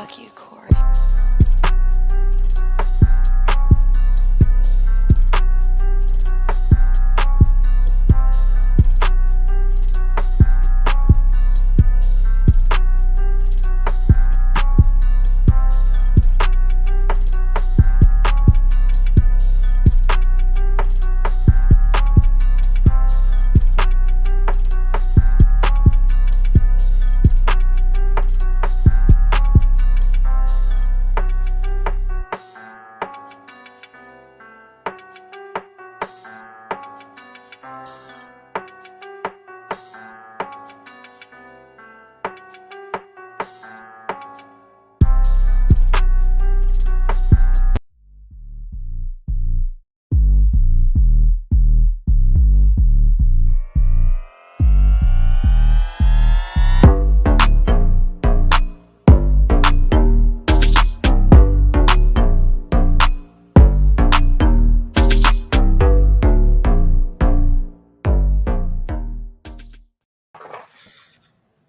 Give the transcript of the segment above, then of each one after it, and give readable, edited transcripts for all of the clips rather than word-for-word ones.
Fuck you, Corey.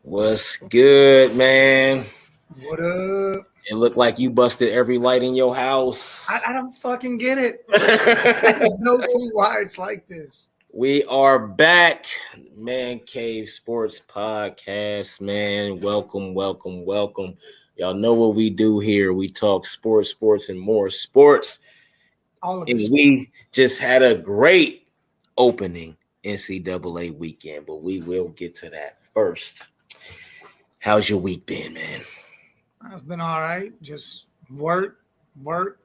What's good, man? What up? It looked like you busted every light in your house. I don't fucking get it. I have no clue why it's like this. We are back, Man Cave Sports Podcast, man. Welcome. Y'all know what we do here. We talk sports, and more sports. All of And this. we just had a great opening NCAA weekend, but we will get to that first. How's your week been, man? It's been all right. Just work. Worked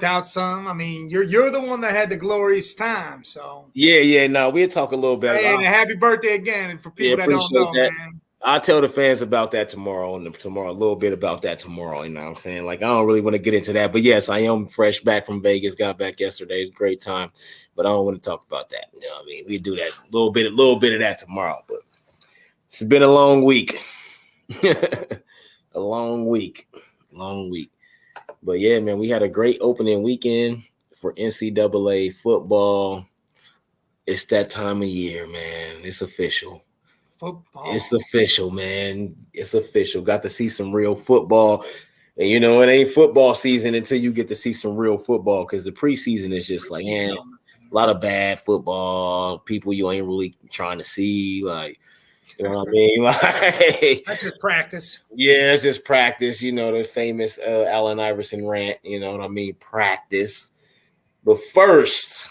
out some. I mean, you're the one that had the glorious time. So Yeah. No, we'll talk a little bit. Hey, and happy birthday again. And for people that don't know, that. Man. I'll tell the fans about that tomorrow, a little bit about that tomorrow. You know what I'm saying? Like, I don't really want to get into that. But yes, I am fresh back from Vegas. Got back yesterday. It was a great time. But I don't want to talk about that. You know what I mean? We do that a little bit of that tomorrow. But it's been a long week. Long week. But yeah, man, we had a great opening weekend for NCAA football. It's that time of year, man. It's official. Football. It's official, man. It's official. Got to see some real football. And, you know, it ain't football season until you get to see some real football, because the preseason is just like, a lot of bad football. People you ain't really trying to see. Like, you know what I mean? Like, that's just practice. Yeah, it's just practice. You know, the famous Allen Iverson rant. You know what I mean? Practice. But first,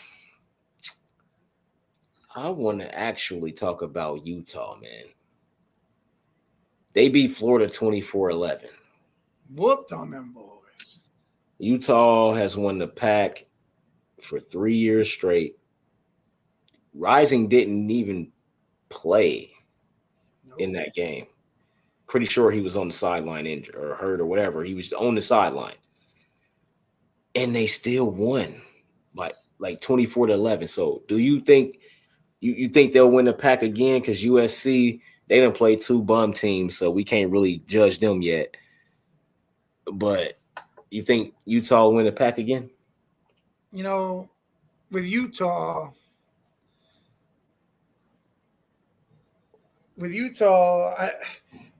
I want to actually talk about Utah, man. They beat Florida 24-11. Whooped on them boys. Utah has won the Pac for 3 years straight. Rising didn't even play in that game. Pretty sure he was on the sideline injured or hurt or whatever. He was on the sideline. And they still won like 24-11. So do you think you think they'll win the Pac again? Because USC, they done played two bum teams, so we can't really judge them yet. But you think Utah will win the Pac again? You know, with Utah, you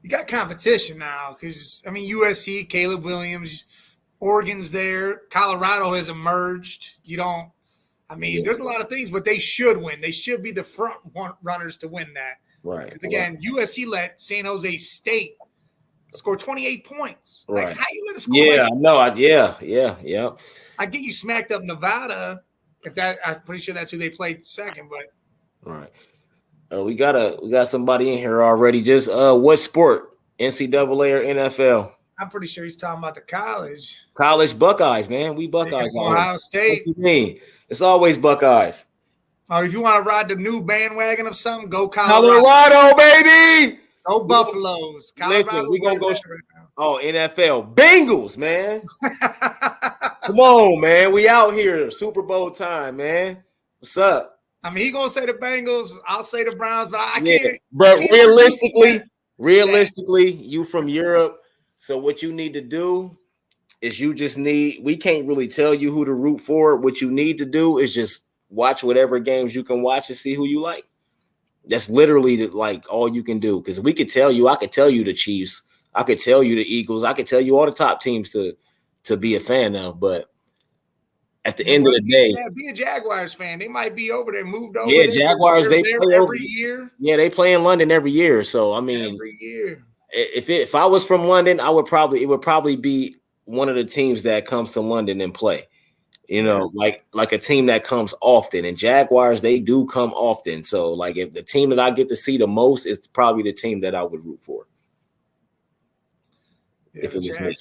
got competition now because, I mean, USC, Caleb Williams, Oregon's there. Colorado has emerged. There's a lot of things, but they should win. They should be the front runners to win that. Right. Because, again, USC let San Jose State score 28 points. Right. Like, how you let it score? Yeah. I get you smacked up Nevada. I'm pretty sure that's who they played second, but. Right. We got somebody in here already. Just what sport? NCAA or NFL? I'm pretty sure he's talking about the college. College Buckeyes, man. We Buckeyes. Ohio State. What you mean? It's always Buckeyes. Or if you want to ride the new bandwagon of something, go Colorado. Colorado, baby. Go Buffaloes. Listen, we gonna go. Oh, NFL Bengals, man. Come on, man. We out here. Super Bowl time, man. What's up? I mean, he gonna say the Bengals. I'll say the Browns, but I can't. But realistically, you from Europe. So what you need to do is we can't really tell you who to root for. What you need to do is just watch whatever games you can watch and see who you like. That's literally like all you can do. Because we could tell you, I could tell you the Chiefs, I could tell you the Eagles, I could tell you all the top teams to be a fan of, but at the end of the day, be a Jaguars fan. They might be over there, moved over. Yeah, Jaguars. They play every year. Yeah, they play in London every year. So I mean, every year. If I was from London, it would probably be one of the teams that comes to London and play. You know, like a team that comes often. And Jaguars, they do come often. So like, if the team that I get to see the most is probably the team that I would root for. Yeah, if it was me.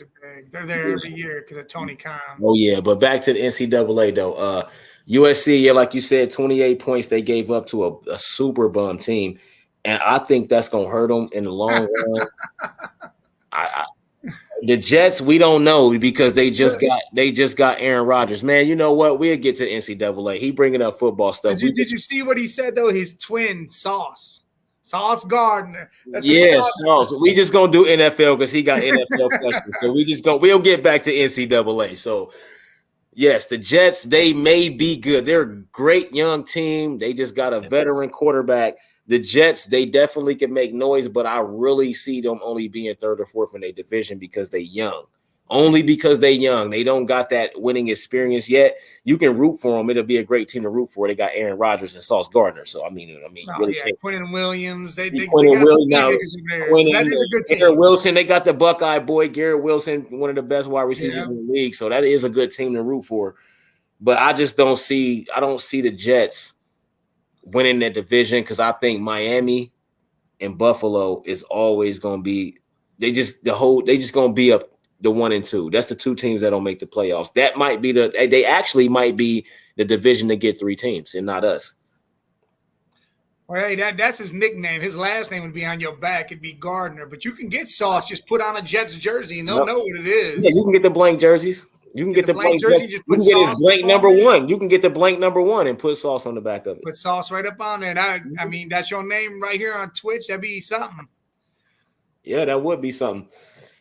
They're there every year because of Tony Khan. Oh yeah, but back to the NCAA though. USC, yeah, like you said, 28 points they gave up to a super bum team, and I think that's gonna hurt them in the long run. The Jets, we don't know because they just got Aaron Rodgers. Man, you know what? We'll get to the NCAA. He bringing up football stuff. Did you see what he said though? His twin Sauce Gardner. Sauce. We just gonna do NFL because he got NFL questions. So we'll get back to NCAA. So yes, the Jets, they may be good. They're a great young team. They just got a veteran quarterback. The Jets, they definitely can make noise, but I really see them only being third or fourth in their division because they're young. Only because they're young. They don't got that winning experience yet. You can root for them. It'll be a great team to root for. They got Aaron Rodgers and Sauce Gardner. So, Quentin Williams. They got Williams now. So that is a good team. Garrett Wilson, they got the Buckeye boy. Garrett Wilson, one of the best wide receivers in the league. So that is a good team to root for. But I don't see the Jets winning that division because I think Miami and Buffalo is always going to be they just going to be up the 1 and 2. That's the two teams that don't make the playoffs. That might be they actually might be the division to get 3 teams and not us. Well, hey, that's his nickname. His last name would be on your back. It'd be Gardner, but you can get Sauce. Just put on a Jets jersey and they'll know what it is. Yeah, you can get the blank jerseys. You can get the blank jersey. You can get his blank number 1. You can get the blank number 1 and put Sauce on the back of it. Put Sauce right up on there. And I mean, that's your name right here on Twitch. That'd be something. Yeah, that would be something.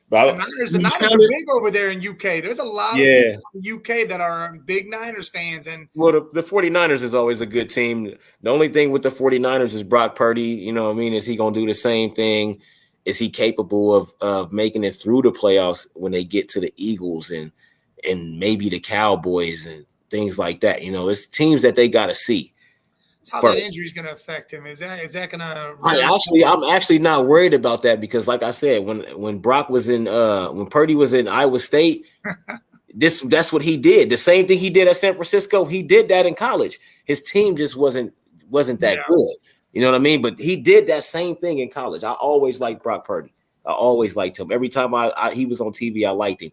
The Niners are big over there in UK. There's a lot of people from UK that are big Niners fans. And well, the 49ers is always a good team. The only thing with the 49ers is Brock Purdy. You know what I mean? Is he going to do the same thing? Is he capable of making it through the playoffs when they get to the Eagles and maybe the Cowboys and things like that? You know, it's teams that they got to see. How that injury is going to affect him? Is that going to? I'm actually not worried about that because, like I said, when Brock was in, when Purdy was in Iowa State, that's what he did. The same thing he did at San Francisco, he did that in college. His team just wasn't that good. You know what I mean? But he did that same thing in college. I always liked Brock Purdy. I always liked him. Every time he was on TV, I liked him.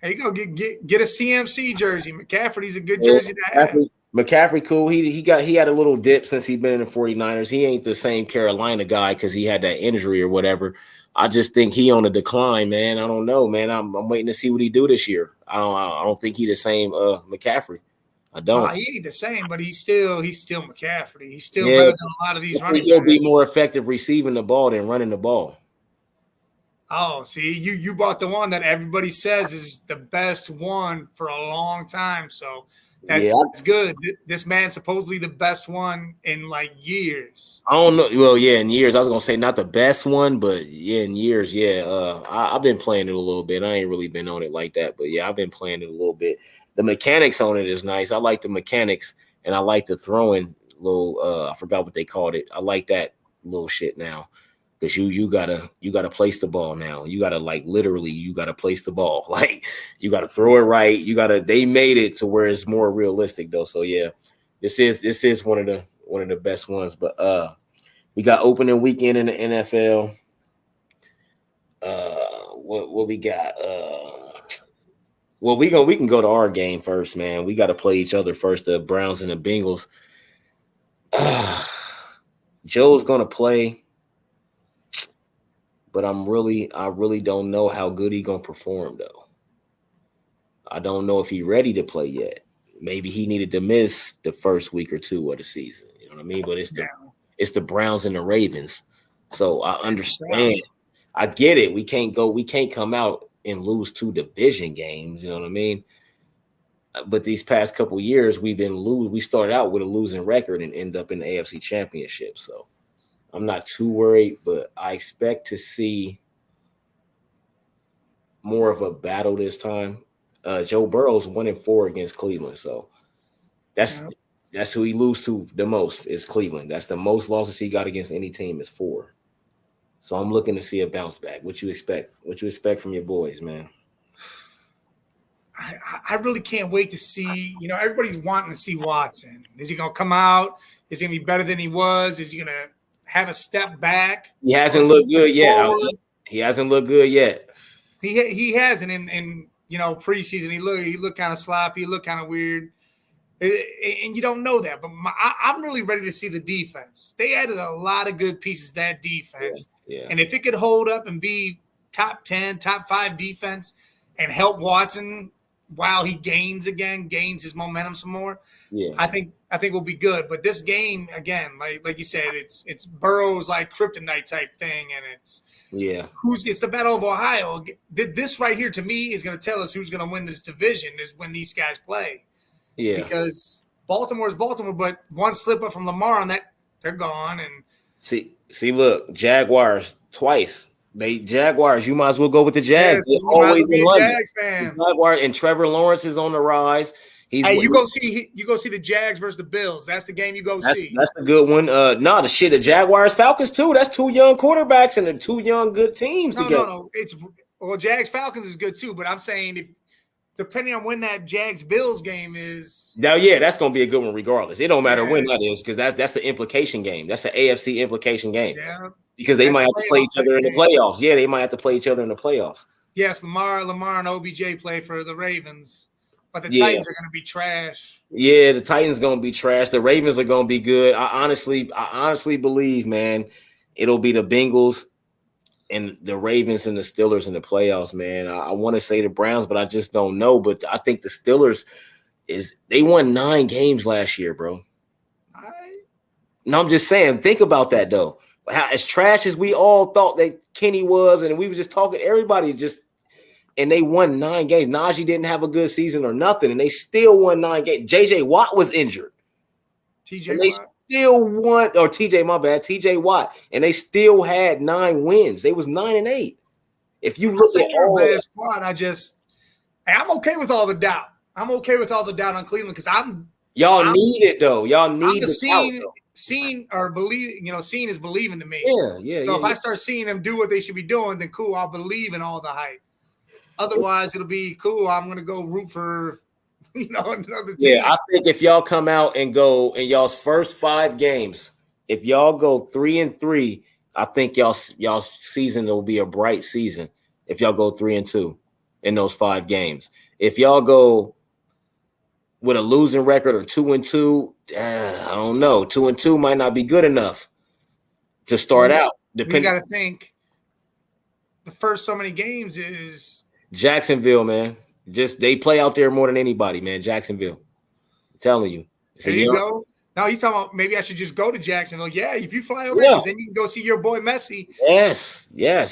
There you go. Get a CMC jersey. McCaffrey's a good jersey to have. McCaffrey, cool. He had a little dip since he's been in the 49ers. He ain't the same Carolina guy because he had that injury or whatever. I just think he on the decline, man. I don't know, man. I'm waiting to see what he do this year. I don't think he the same McCaffrey. I don't. He ain't the same, but he's still McCaffrey. He's still better than a lot of these running backs. He'll be more effective receiving the ball than running the ball. Oh, see, you bought the one that everybody says is the best one for a long time. So that's good. This man's supposedly the best one in like years. I don't know. Well, yeah, in years. I was gonna say not the best one, but yeah, in years, yeah. I've been playing it a little bit. I ain't really been on it like that, but yeah, I've been playing it a little bit. The mechanics on it is nice. I like the mechanics, and I like the throwing little. I forgot what they called it. I like that little shit now. Because you gotta place the ball now. You gotta you gotta place the ball. Like you gotta throw it right. They made it to where it's more realistic though. So yeah, this is one of the best ones. But we got opening weekend in the NFL. What we got? Well, we can go to our game first, man. We got to play each other first. The Browns and the Bengals. Joe's gonna play. But I really don't know how good he's gonna perform though. I don't know if he's ready to play yet. Maybe he needed to miss the first week or 2 of the season. You know what I mean? But it's the Browns and the Ravens. So I understand. I get it. We can't come out and lose 2 division games. You know what I mean? But these past couple years, we started out with a losing record and end up in the AFC Championship. So I'm not too worried, but I expect to see more of a battle this time. Joe Burrow's 1-4 against Cleveland, so that's who he loses to the most is Cleveland. That's the most losses he got against any team is 4. So I'm looking to see a bounce back. What you expect? What you expect from your boys, man? I really can't wait to see. Everybody's wanting to see Watson. Is he going to come out? Is he going to be better than he was? Is he going to have a step back? He hasn't looked good yet. He hasn't looked good yet. He hasn't in preseason. He looked kind of sloppy. He looked kind of weird. And you don't know that. But I'm really ready to see the defense. They added a lot of good pieces to that defense. Yeah. And if it could hold up and be top 10, top 5 defense and help Watson while he gains his momentum some more, I think we'll be good. But this game, again, like you said, it's Burrow's like kryptonite type thing, and it's the Battle of Ohio. This right here to me is going to tell us who's going to win this division is when these guys play. Yeah, because Baltimore is Baltimore, but one slip up from Lamar on that, they're gone. And see, look, Jaguars twice. Jaguars, you might as well go with the Jags. Yes, always in London. Jags fan. Jaguars, and Trevor Lawrence is on the rise. You go see the Jags versus the Bills. That's the game you go see. That's a good one. The Jaguars Falcons too. That's 2 young quarterbacks and 2 young good teams together. No. Jags Falcons is good too, but I'm saying depending on when that Jags Bills game is. Now, that's going to be a good one regardless. It don't matter when that is because that's an implication game. That's an AFC implication game. Yeah. Because they might have to play each other in the playoffs. Yeah, they might have to play each other in the playoffs. Yes, Lamar and OBJ play for the Ravens. But the Titans are going to be trash. Yeah, the Titans going to be trash. The Ravens are going to be good. I honestly believe, man, it'll be the Bengals and the Ravens and the Steelers in the playoffs, man. I want to say the Browns, but I just don't know. But I think the Steelers they won 9 games last year, bro. All right. No, I'm just saying, think about that, though. As trash as we all thought that Kenny was, and we were just talking, everybody just – and they won 9 games. Najee didn't have a good season or nothing, and they still won 9 games. J.J. Watt was injured. T.J. Watt? They still won – or T.J., my bad, T.J. Watt. And they still had 9 wins. They was 9-8. If you look at all that squad, I'm okay with all the doubt. I'm okay with all the doubt on Cleveland because y'all need it, though. Y'all need the doubt, seeing or believe, seeing is believing to me. Yeah. So if I start seeing them do what they should be doing, then cool, I'll believe in all the hype. Otherwise, it'll be cool. I'm gonna go root for, another team. Yeah, I think if y'all come out and go in y'all's first 5 games, if y'all go 3-3, I think y'all season will be a bright season. If y'all go 3-2 in those 5 games, if y'all go with a losing record or 2-2, I don't know. 2-2 might not be good enough to start out. You got to think the first so many games is Jacksonville, man. They play out there more than anybody, man. Jacksonville. I'm telling you. There you go. Now he's talking about maybe I should just go to Jacksonville. Yeah, if you fly over, because then you can go see your boy Messi. Yes.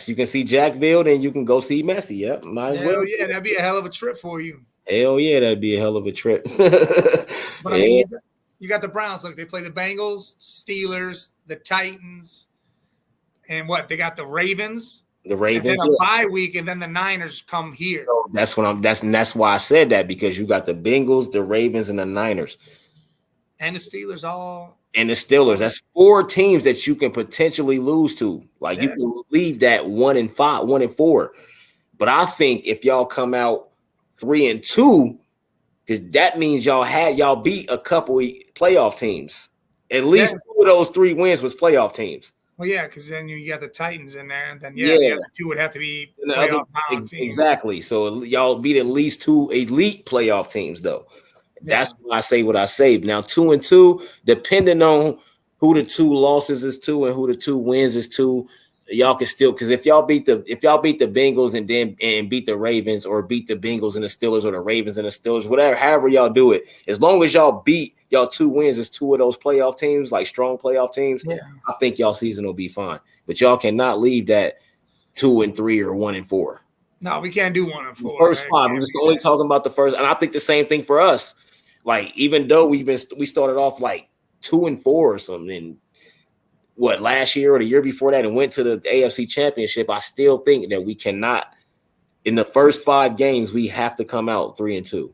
You can see Jacksonville, then you can go see Messi. Yep, might as well. Yeah, that'd be a hell of a trip for you. Hell yeah, that'd be a hell of a trip. But I mean, you got the Browns. Look, they play the Bengals, Steelers, the Titans, and what? They got the Ravens. The Ravens. And then a bye week, and then the Niners come here. So that's why I said that, because you got the Bengals, the Ravens, and the Niners. And the Steelers And the Steelers. That's 4 teams that you can potentially lose to. Like you can leave that 1-5, 1-4. But I think if y'all come out 3-2, because that means y'all beat a couple playoff teams. At least 2 of those 3 wins was playoff teams. Well, yeah, because then you got the Titans in there, and then the other 2 would have to be playoff teams. Exactly. So y'all beat at least 2 elite playoff teams, though. That's why I say what I say. Now 2-2, depending on who the 2 losses is to and who the 2 wins is to, y'all can still, because if y'all beat the Bengals and beat the Ravens, or beat the Bengals and the Steelers, or the Ravens and the Steelers, whatever, however y'all do it, as long as y'all beat y'all 2 wins as 2 of those playoff teams, like strong playoff teams, I think y'all season will be fine. But y'all cannot leave that 2-3 or 1-4. No, we can't do 1-4. First five. I'm just only talking about the first, and I think the same thing for us. Like, even though we started off like 2-4 or something, what, last year or the year before that, and went to the AFC Championship, I still think that we cannot, in the first 5 games, we have to come out 3-2.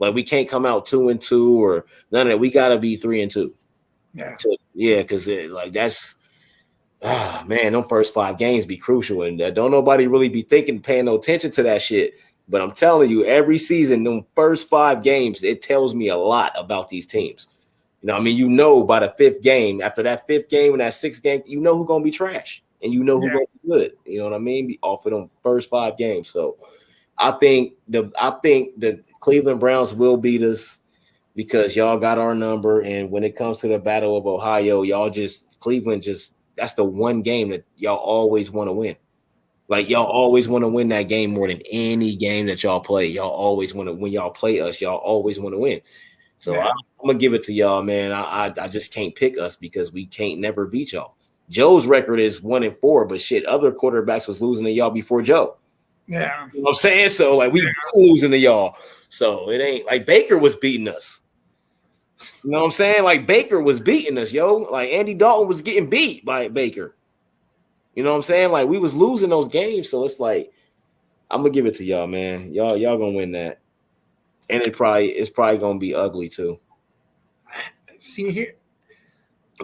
Like, we can't come out 2-2 or none of that. We got to be 3-2. Yeah. So, yeah, because like that's, man, them first 5 games be crucial, and don't nobody really be paying no attention to that shit. But I'm telling you, every season, them first 5 games, it tells me a lot about these teams. You know, I mean, you know, by the 5th game, after that 5th game and that 6th game, you know who's gonna be trash, and you know who's gonna be good. You know what I mean? Off of them first 5 games. So, I think the Cleveland Browns will beat us because y'all got our number. And when it comes to the Battle of Ohio, Cleveland that's the one game that y'all always want to win. Like, y'all always want to win that game more than any game that y'all play. Y'all always want to, when y'all play us, y'all always want to win. So I'm gonna give it to y'all, man. I just can't pick us because we can't never beat y'all. Joe's record is 1-4, but shit, other quarterbacks was losing to y'all before Joe. Yeah. You know what I'm saying? So, like, we losing to y'all. So it ain't like Baker was beating us. You know what I'm saying? Like, Baker was beating us, yo. Like, Andy Dalton was getting beat by Baker. You know what I'm saying? Like, we was losing those games. So it's like, I'm gonna give it to y'all, man. Y'all gonna win that. And it's probably gonna be ugly too. See here.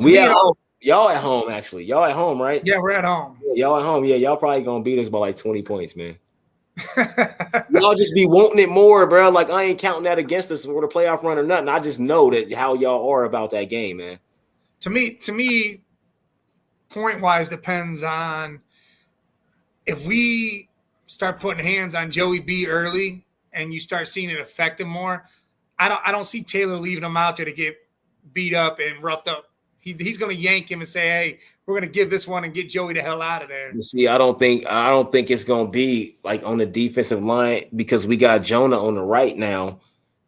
We at home. Y'all at home, actually. Y'all at home, right? Yeah, we're at home. Y'all at home. Yeah, y'all probably gonna beat us by like 20 points, man. Y'all just be wanting it more, bro. Like, I ain't counting that against us for the playoff run or nothing. I just know that how y'all are about that game, man. To me, point wise depends on if we start putting hands on Joey B early and you start seeing it affect him more. I don't see Taylor leaving him out there to get beat up and roughed up. He's going to yank him and say, "Hey, we're going to give this one and get Joey the hell out of there." You see, I don't think it's going to be like on the defensive line because we got Jonah on the right now,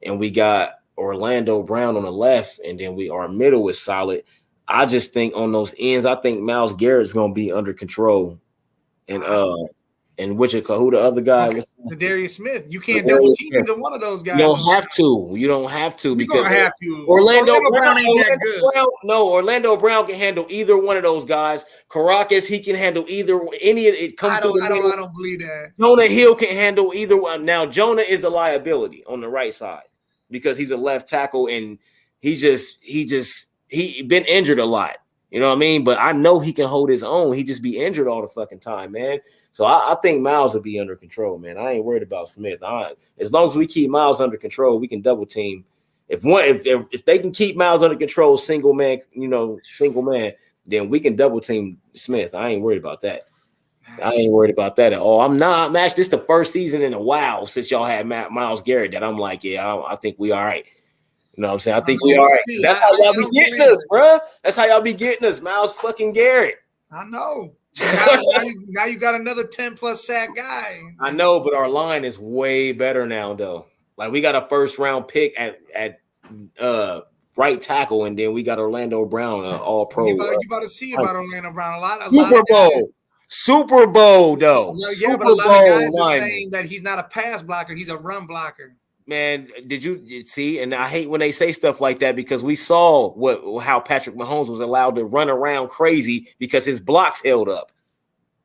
and we got Orlando Brown on the left, and then our middle is solid. I just think on those ends, I think Myles Garrett's going to be under control, and who the other guy was? Darius Smith. You can't double team either one of those guys. You don't have to because you're gonna have to. Orlando Brown ain't that good. Orlando Brown can handle either one of those guys. Caracas, he can handle any of it. I don't believe that. Jonah Hill can handle either one. Now Jonah is the liability on the right side because he's a left tackle and he been injured a lot. You know what I mean? But I know he can hold his own. He just be injured all the fucking time, man. So I think Myles will be under control, man. I ain't worried about Smith. As long as we keep Myles under control, we can double team. If they can keep Myles under control, single man, then we can double team Smith. I ain't worried about that. I ain't worried about that at all. I'm not, Max. This is the first season in a while since y'all had Myles Garrett that I'm like, I think we all right. You know what I'm saying? I think we all right. That's how y'all be getting us, bro. That's how y'all be getting us, Myles fucking Garrett. I know. Now you got another 10+ sack guy. I know, but our line is way better now, though. Like, we got a first-round pick at right tackle, and then we got Orlando Brown, all-pro. You about to see about Orlando Brown. A lot Super Bowl, though. Yeah, but a lot of guys are saying that he's not a pass blocker. He's a run blocker. Man, did you see? And I hate when they say stuff like that because we saw how Patrick Mahomes was allowed to run around crazy because his blocks held up.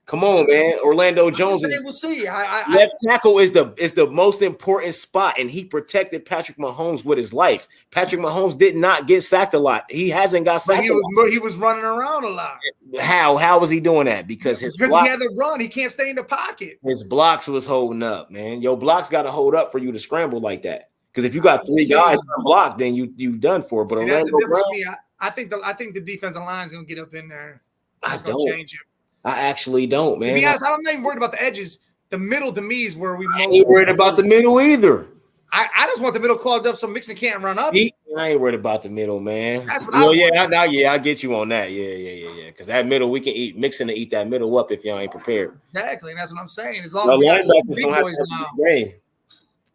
Come on, man. Orlando Jones we'll see. Left tackle is the most important spot, and he protected Patrick Mahomes with his life. Patrick Mahomes did not get sacked a lot. He hasn't got sacked. He was running around a lot. How was he doing that? Because he had to run. He can't stay in the pocket. His blocks was holding up, man. Your blocks got to hold up for you to scramble like that. Because if you got 3 guys blocked, then you done for. But that's the difference for me. I think the defensive line is going to get up in there. That's going to change it. I actually don't, man. To be honest, I'm not even worried about the edges. The middle to me is where we most. I ain't worried about the middle either. I just want the middle clogged up so Mixon can't run up. I ain't worried about the middle, man. That's what I get you on that. Yeah. Because that middle, we can eat Mixon to eat that middle up if y'all ain't prepared. Exactly, and that's what I'm saying. As long as we got big boys now.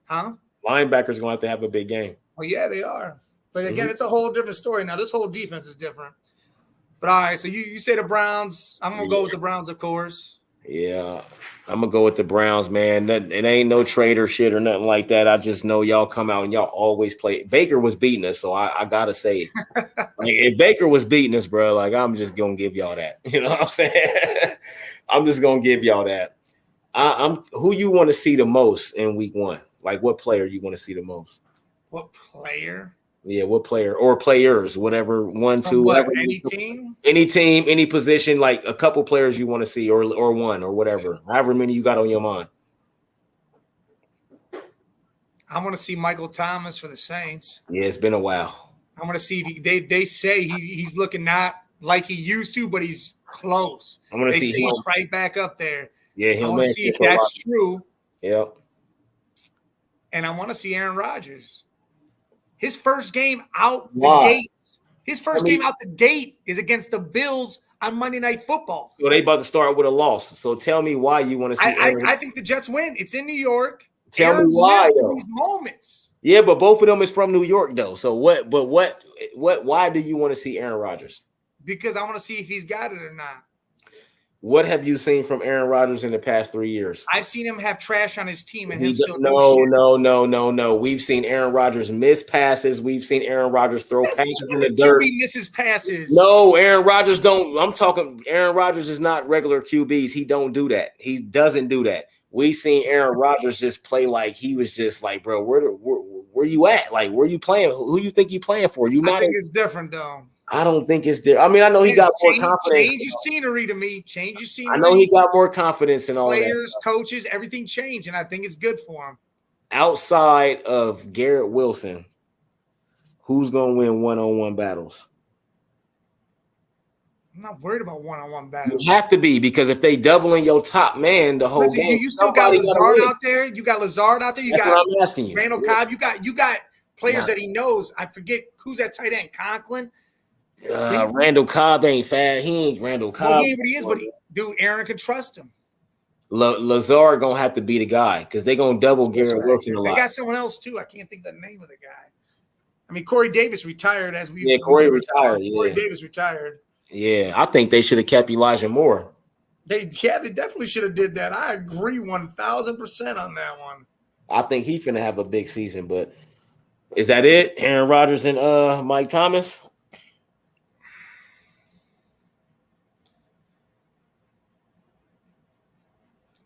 Huh? Linebackers gonna have to have a big game. Well, yeah, they are. But again, it's a whole different story. Now, this whole defense is different. But all right, so you say the Browns. I'm gonna go with the Browns, of course. Yeah, I'm gonna go with the Browns, man. It ain't no traitor shit or nothing like that. I just know y'all come out and y'all always play. Baker was beating us, so I gotta say, like, if Baker was beating us, bro, like I'm just gonna give y'all that. You know what I'm saying? I'm just gonna give y'all that. I'm who you want to see the most in week 1? Like, what player you want to see the most? What player? Yeah, what player or players, whatever, one, From two, what? whatever. Any team? Any team, any position, like a couple players you want to see, or one, or whatever, however many you got on your mind. I want to see Michael Thomas for the Saints. Yeah, it's been a while. I want to see if they say he's looking not like he used to, but he's close. I want to see say him. he's right back up there. Yeah, I want to see if that's true. Yep. And I want to see Aaron Rodgers. His first game out the gate. His first game out the gate is against the Bills on Monday Night Football. So they about to start with a loss. So tell me why you want to see Aaron. I think the Jets win. It's in New York. Tell me why though. These moments. Yeah, but both of them is from New York though. So what? But what? Why do you want to see Aaron Rodgers? Because I want to see if he's got it or not. What have you seen from Aaron Rodgers in the past 3 years? I've seen him have trash on his team and No. We've seen Aaron Rodgers miss passes. We've seen Aaron Rodgers throw passes in the dirt. QB misses passes. No, Aaron Rodgers don't. I'm talking. Aaron Rodgers is not regular QBs. He don't do that. He doesn't do that. We seen Aaron Rodgers just play like he was just like, bro, where you at? Like, where you playing? Who you think you playing for? I think it's different though. I don't think it's there. I mean, I know he got more confidence. Change your scenery to me. Change your scenery. I know he got more confidence in all that. Players, coaches, everything changed, and I think it's good for him. Outside of Garrett Wilson, who's going to win one-on-one battles? I'm not worried about one-on-one battles. You have to be, because if they doubling your top man the whole game, you still got Lazard out there. You got Lazard out there. That's what I'm asking you. Randall Cobb. You got players that he knows. I forget who's that tight end. Conklin. Randall Cobb ain't fast. He ain't Randall Cobb. Well, he ain't what he is, but dude, Aaron can trust him. Lazard gonna have to be the guy because they're gonna double Garrett Wilson a lot. They got someone else too. I can't think of the name of the guy. I mean, Corey Davis retired Corey retired. Corey Davis retired. Yeah, I think they should have kept Elijah Moore. They definitely should have did that. I agree 1,000% on that one. I think he's finna have a big season, but is that it? Aaron Rodgers and Mike Thomas?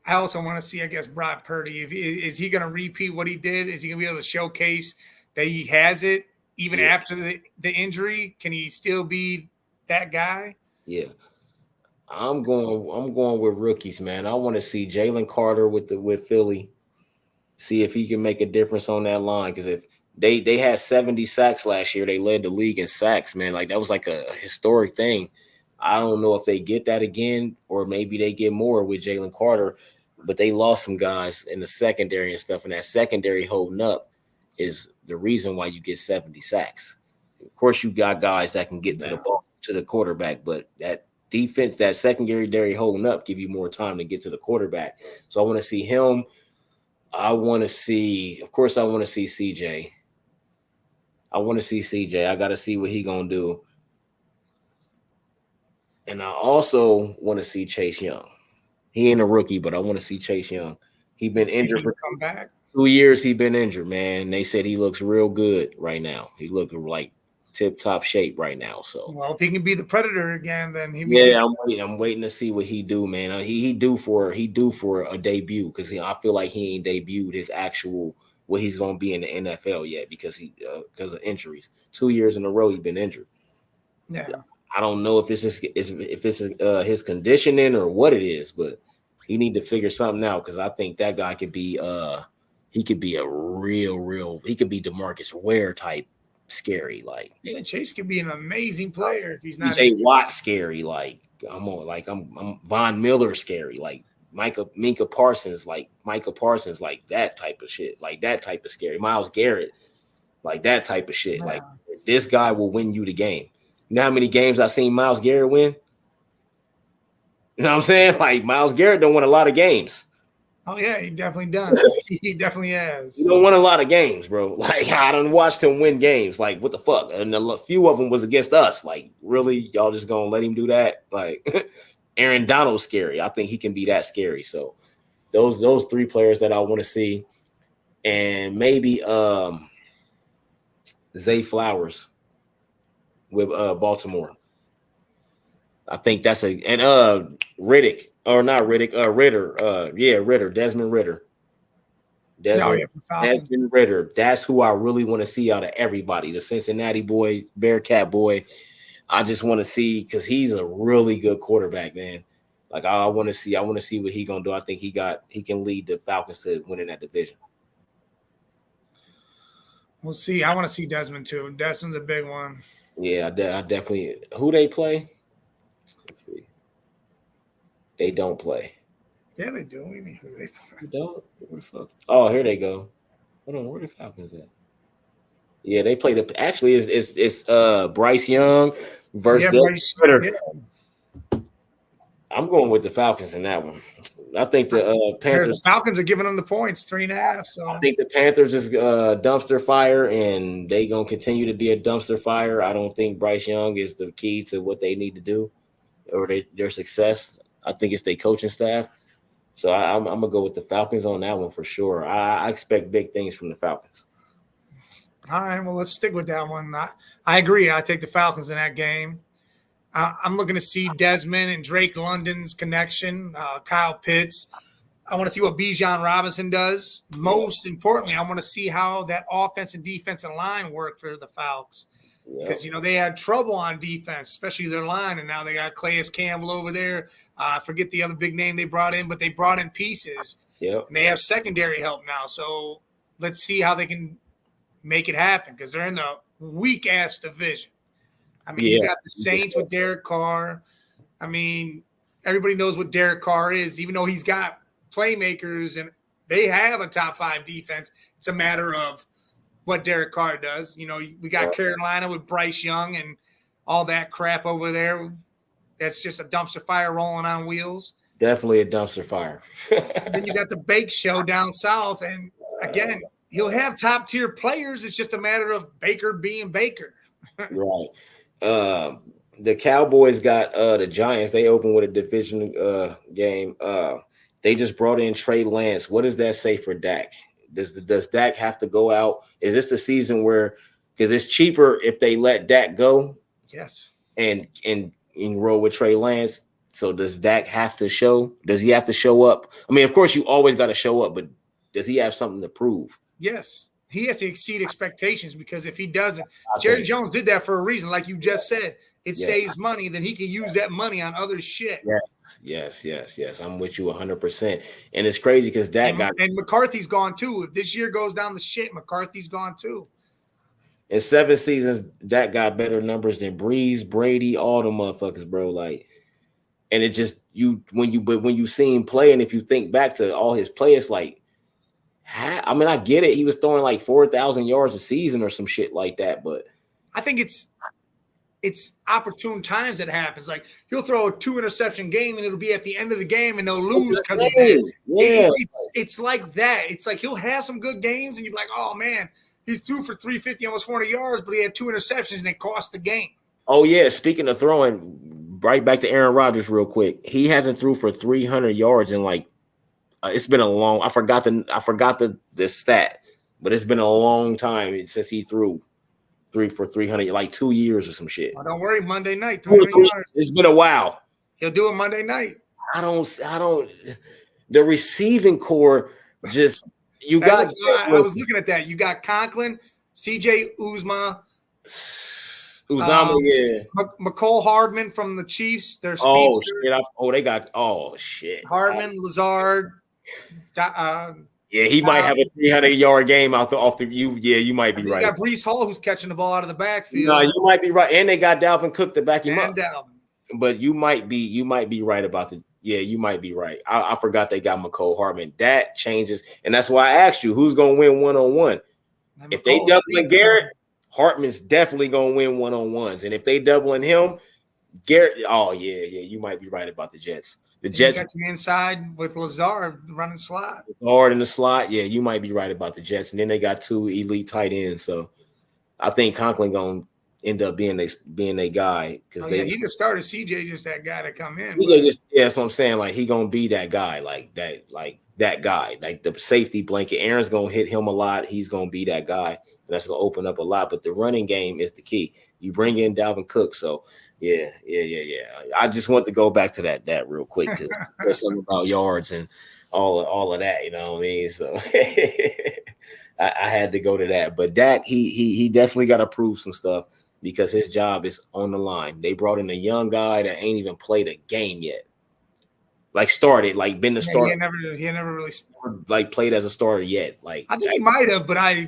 I also want to see, I guess, Brock Purdy. Is he going to repeat what he did? Is he going to be able to showcase that he has it even after the injury? Can he still be that guy? Yeah, I'm going with rookies, man. I want to see Jalen Carter with Philly, see if he can make a difference on that line. Because if they had 70 sacks last year, they led the league in sacks, man. Like that was like a historic thing. I don't know if they get that again, or maybe they get more with Jalen Carter, but they lost some guys in the secondary and stuff, and that secondary holding up is the reason why you get 70 sacks. Of course, you got guys that can get to the ball, to the quarterback, but that defense, that secondary holding up, give you more time to get to the quarterback. So I want to see him. I want to see CJ. I want to see CJ. I got to see what he gonna do. And I also want to see Chase Young. He ain't a rookie, but I want to see Chase Young. He been injured for 2 years. He been injured, man. They said he looks real good right now. He looking like tip-top shape right now. So, well, if he can be the Predator again, then he. Yeah, I'm waiting to see what he do, man. He due for a debut because I feel like he ain't debuted his actual what he's gonna be in the NFL yet because of injuries. 2 years in a row he been injured. Yeah. I don't know if it's his conditioning or what it is, but he need to figure something out because I think that guy could be he could be a real he could be DeMarcus Ware type scary. Like Chase could be an amazing player if he's not DJ Watt scary. Like I'm Von Miller scary. Like Micah Parsons like that type of shit. Like that type of scary. Myles Garrett like that type of shit. Yeah. Like this guy will win you the game. You know how many games I've seen Myles Garrett win? You know what I'm saying? Like Myles Garrett don't win a lot of games. Oh yeah, he definitely does. He definitely has. He don't win a lot of games, bro. Like I done watched him win games. Like what the fuck? And a few of them was against us. Like really, y'all just gonna let him do that? Like Aaron Donald's scary. I think he can be that scary. So those three players that I want to see, and maybe Zay Flowers with Baltimore. I think that's Riddick or not Riddick, Ritter. Ritter, Desmond Ritter. Desmond Ritter. That's who I really want to see out of everybody. The Cincinnati boy, Bearcat boy. I just want to see because he's a really good quarterback, man. Like I want to see what he gonna do. I think he can lead the Falcons to winning that division. We'll see. I want to see Desmond too. Desmond's a big one. Yeah, I definitely. Who they play? Let's see. They don't play. Yeah, they do. What do you mean who they play? They don't. Where the fuck? Oh, here they go. Hold on, where the Falcons at? Yeah, they play the. Actually, it's Bryce Young versus Bryce. Yeah. I'm going with the Falcons in that one. I think the Panthers. The Falcons are giving them the points, 3.5. So I think the Panthers is dumpster fire, and they gonna continue to be a dumpster fire. I don't think Bryce Young is the key to what they need to do or their success. I think it's their coaching staff. So I'm gonna go with the Falcons on that one for sure. I expect big things from the Falcons. All right, well, let's stick with that one. I agree. I take the Falcons in that game. I'm looking to see Desmond and Drake London's connection, Kyle Pitts. I want to see what Bijan Robinson does. Most importantly, I want to see how that offense and defensive line work for the Falcons. Because, they had trouble on defense, especially their line, and now they got Calais Campbell over there. I forget the other big name they brought in, but they brought in pieces. Yep. And they have secondary help now. So let's see how they can make it happen because they're in the weak-ass division. I mean, you got the Saints with Derek Carr. I mean, everybody knows what Derek Carr is, even though he's got playmakers and they have a top 5 defense. It's a matter of what Derek Carr does. We got Carolina with Bryce Young and all that crap over there. That's just a dumpster fire rolling on wheels. Definitely a dumpster fire. Then you got the Bake Show down south. And, again, he'll have top-tier players. It's just a matter of Baker being Baker. Right. The Cowboys got the Giants. They opened with a division game. They just brought in Trey Lance. What does that say for Dak? Does Dak have to go out? Is this the season where because it's cheaper if they let Dak go? Yes. And roll with Trey Lance. So does Dak have to show? Does he have to show up? I mean, of course, you always got to show up, but does he have something to prove? Yes. He has to exceed expectations because if he doesn't, Jerry Jones did that for a reason. Like you just said, it saves money. Then he can use that money on other shit. Yes. I'm with you 100%. And it's crazy because and McCarthy's gone too. If this year goes down the shit, McCarthy's gone too. In 7 seasons, Dak got better numbers than Breeze, Brady, all the motherfuckers, bro. Like, and it just when you see him play, and if you think back to all his plays, like. I mean, I get it. He was throwing like 4,000 yards a season or some shit like that, but I think it's opportune times that happens. Like he'll throw a 2-interception game and it'll be at the end of the game and they'll lose because of that. Yeah. It's like that. It's like he'll have some good games and you're like, oh man, he threw for 350, almost 400 yards, but he had 2 interceptions and it cost the game. Oh yeah. Speaking of throwing, right back to Aaron Rodgers real quick. He hasn't threw for 300 yards in like. It's been a long. I forgot the stat, but it's been a long time since he threw 300, like 2 years or some shit. Oh, don't worry, Monday night, 300 yards. It's been a while. He'll do it Monday night. I don't. The receiving core just you got. I was looking at that. You got Conklin, C.J. Uzomah, yeah. McCole Hardman from the Chiefs. Their speedster. They got. Oh shit. Hardman, Lazard. Yeah, he might have a 300-yard game off the you. Yeah, you might be right. You got Breece Hall who's catching the ball out of the backfield. No, you might be right, and they got Dalvin Cook to back him up. Dalvin. But you might be right about the. Yeah, you might be right. I forgot they got McCole Hardman. That changes, and that's why I asked you who's going to win one-on-one. If they doubling Garrett, Hartman's definitely going to win one-on-ones, and if they doubling him, Garrett. Oh yeah, you might be right about the Jets. The Jets got you inside with Lazard running slot. Lazard in the slot. Yeah, you might be right about the Jets. And then they got 2 elite tight ends. So I think Conklin going to end up being a guy because he just started CJ, just that guy to come in. That's what I'm saying. Like he gonna be that guy, like that guy, like the safety blanket. Aaron's gonna hit him a lot. He's gonna be that guy, and that's gonna open up a lot. But the running game is the key. You bring in Dalvin Cook, so yeah. I just want to go back to that real quick because there's something about yards and all of that. You know what I mean? So I had to go to that. But Dak, he definitely got to prove some stuff, because his job is on the line. They brought in a young guy that ain't even played a game yet. Like started, like been the starter. He never really like played as a starter yet. Like I think he might have, but I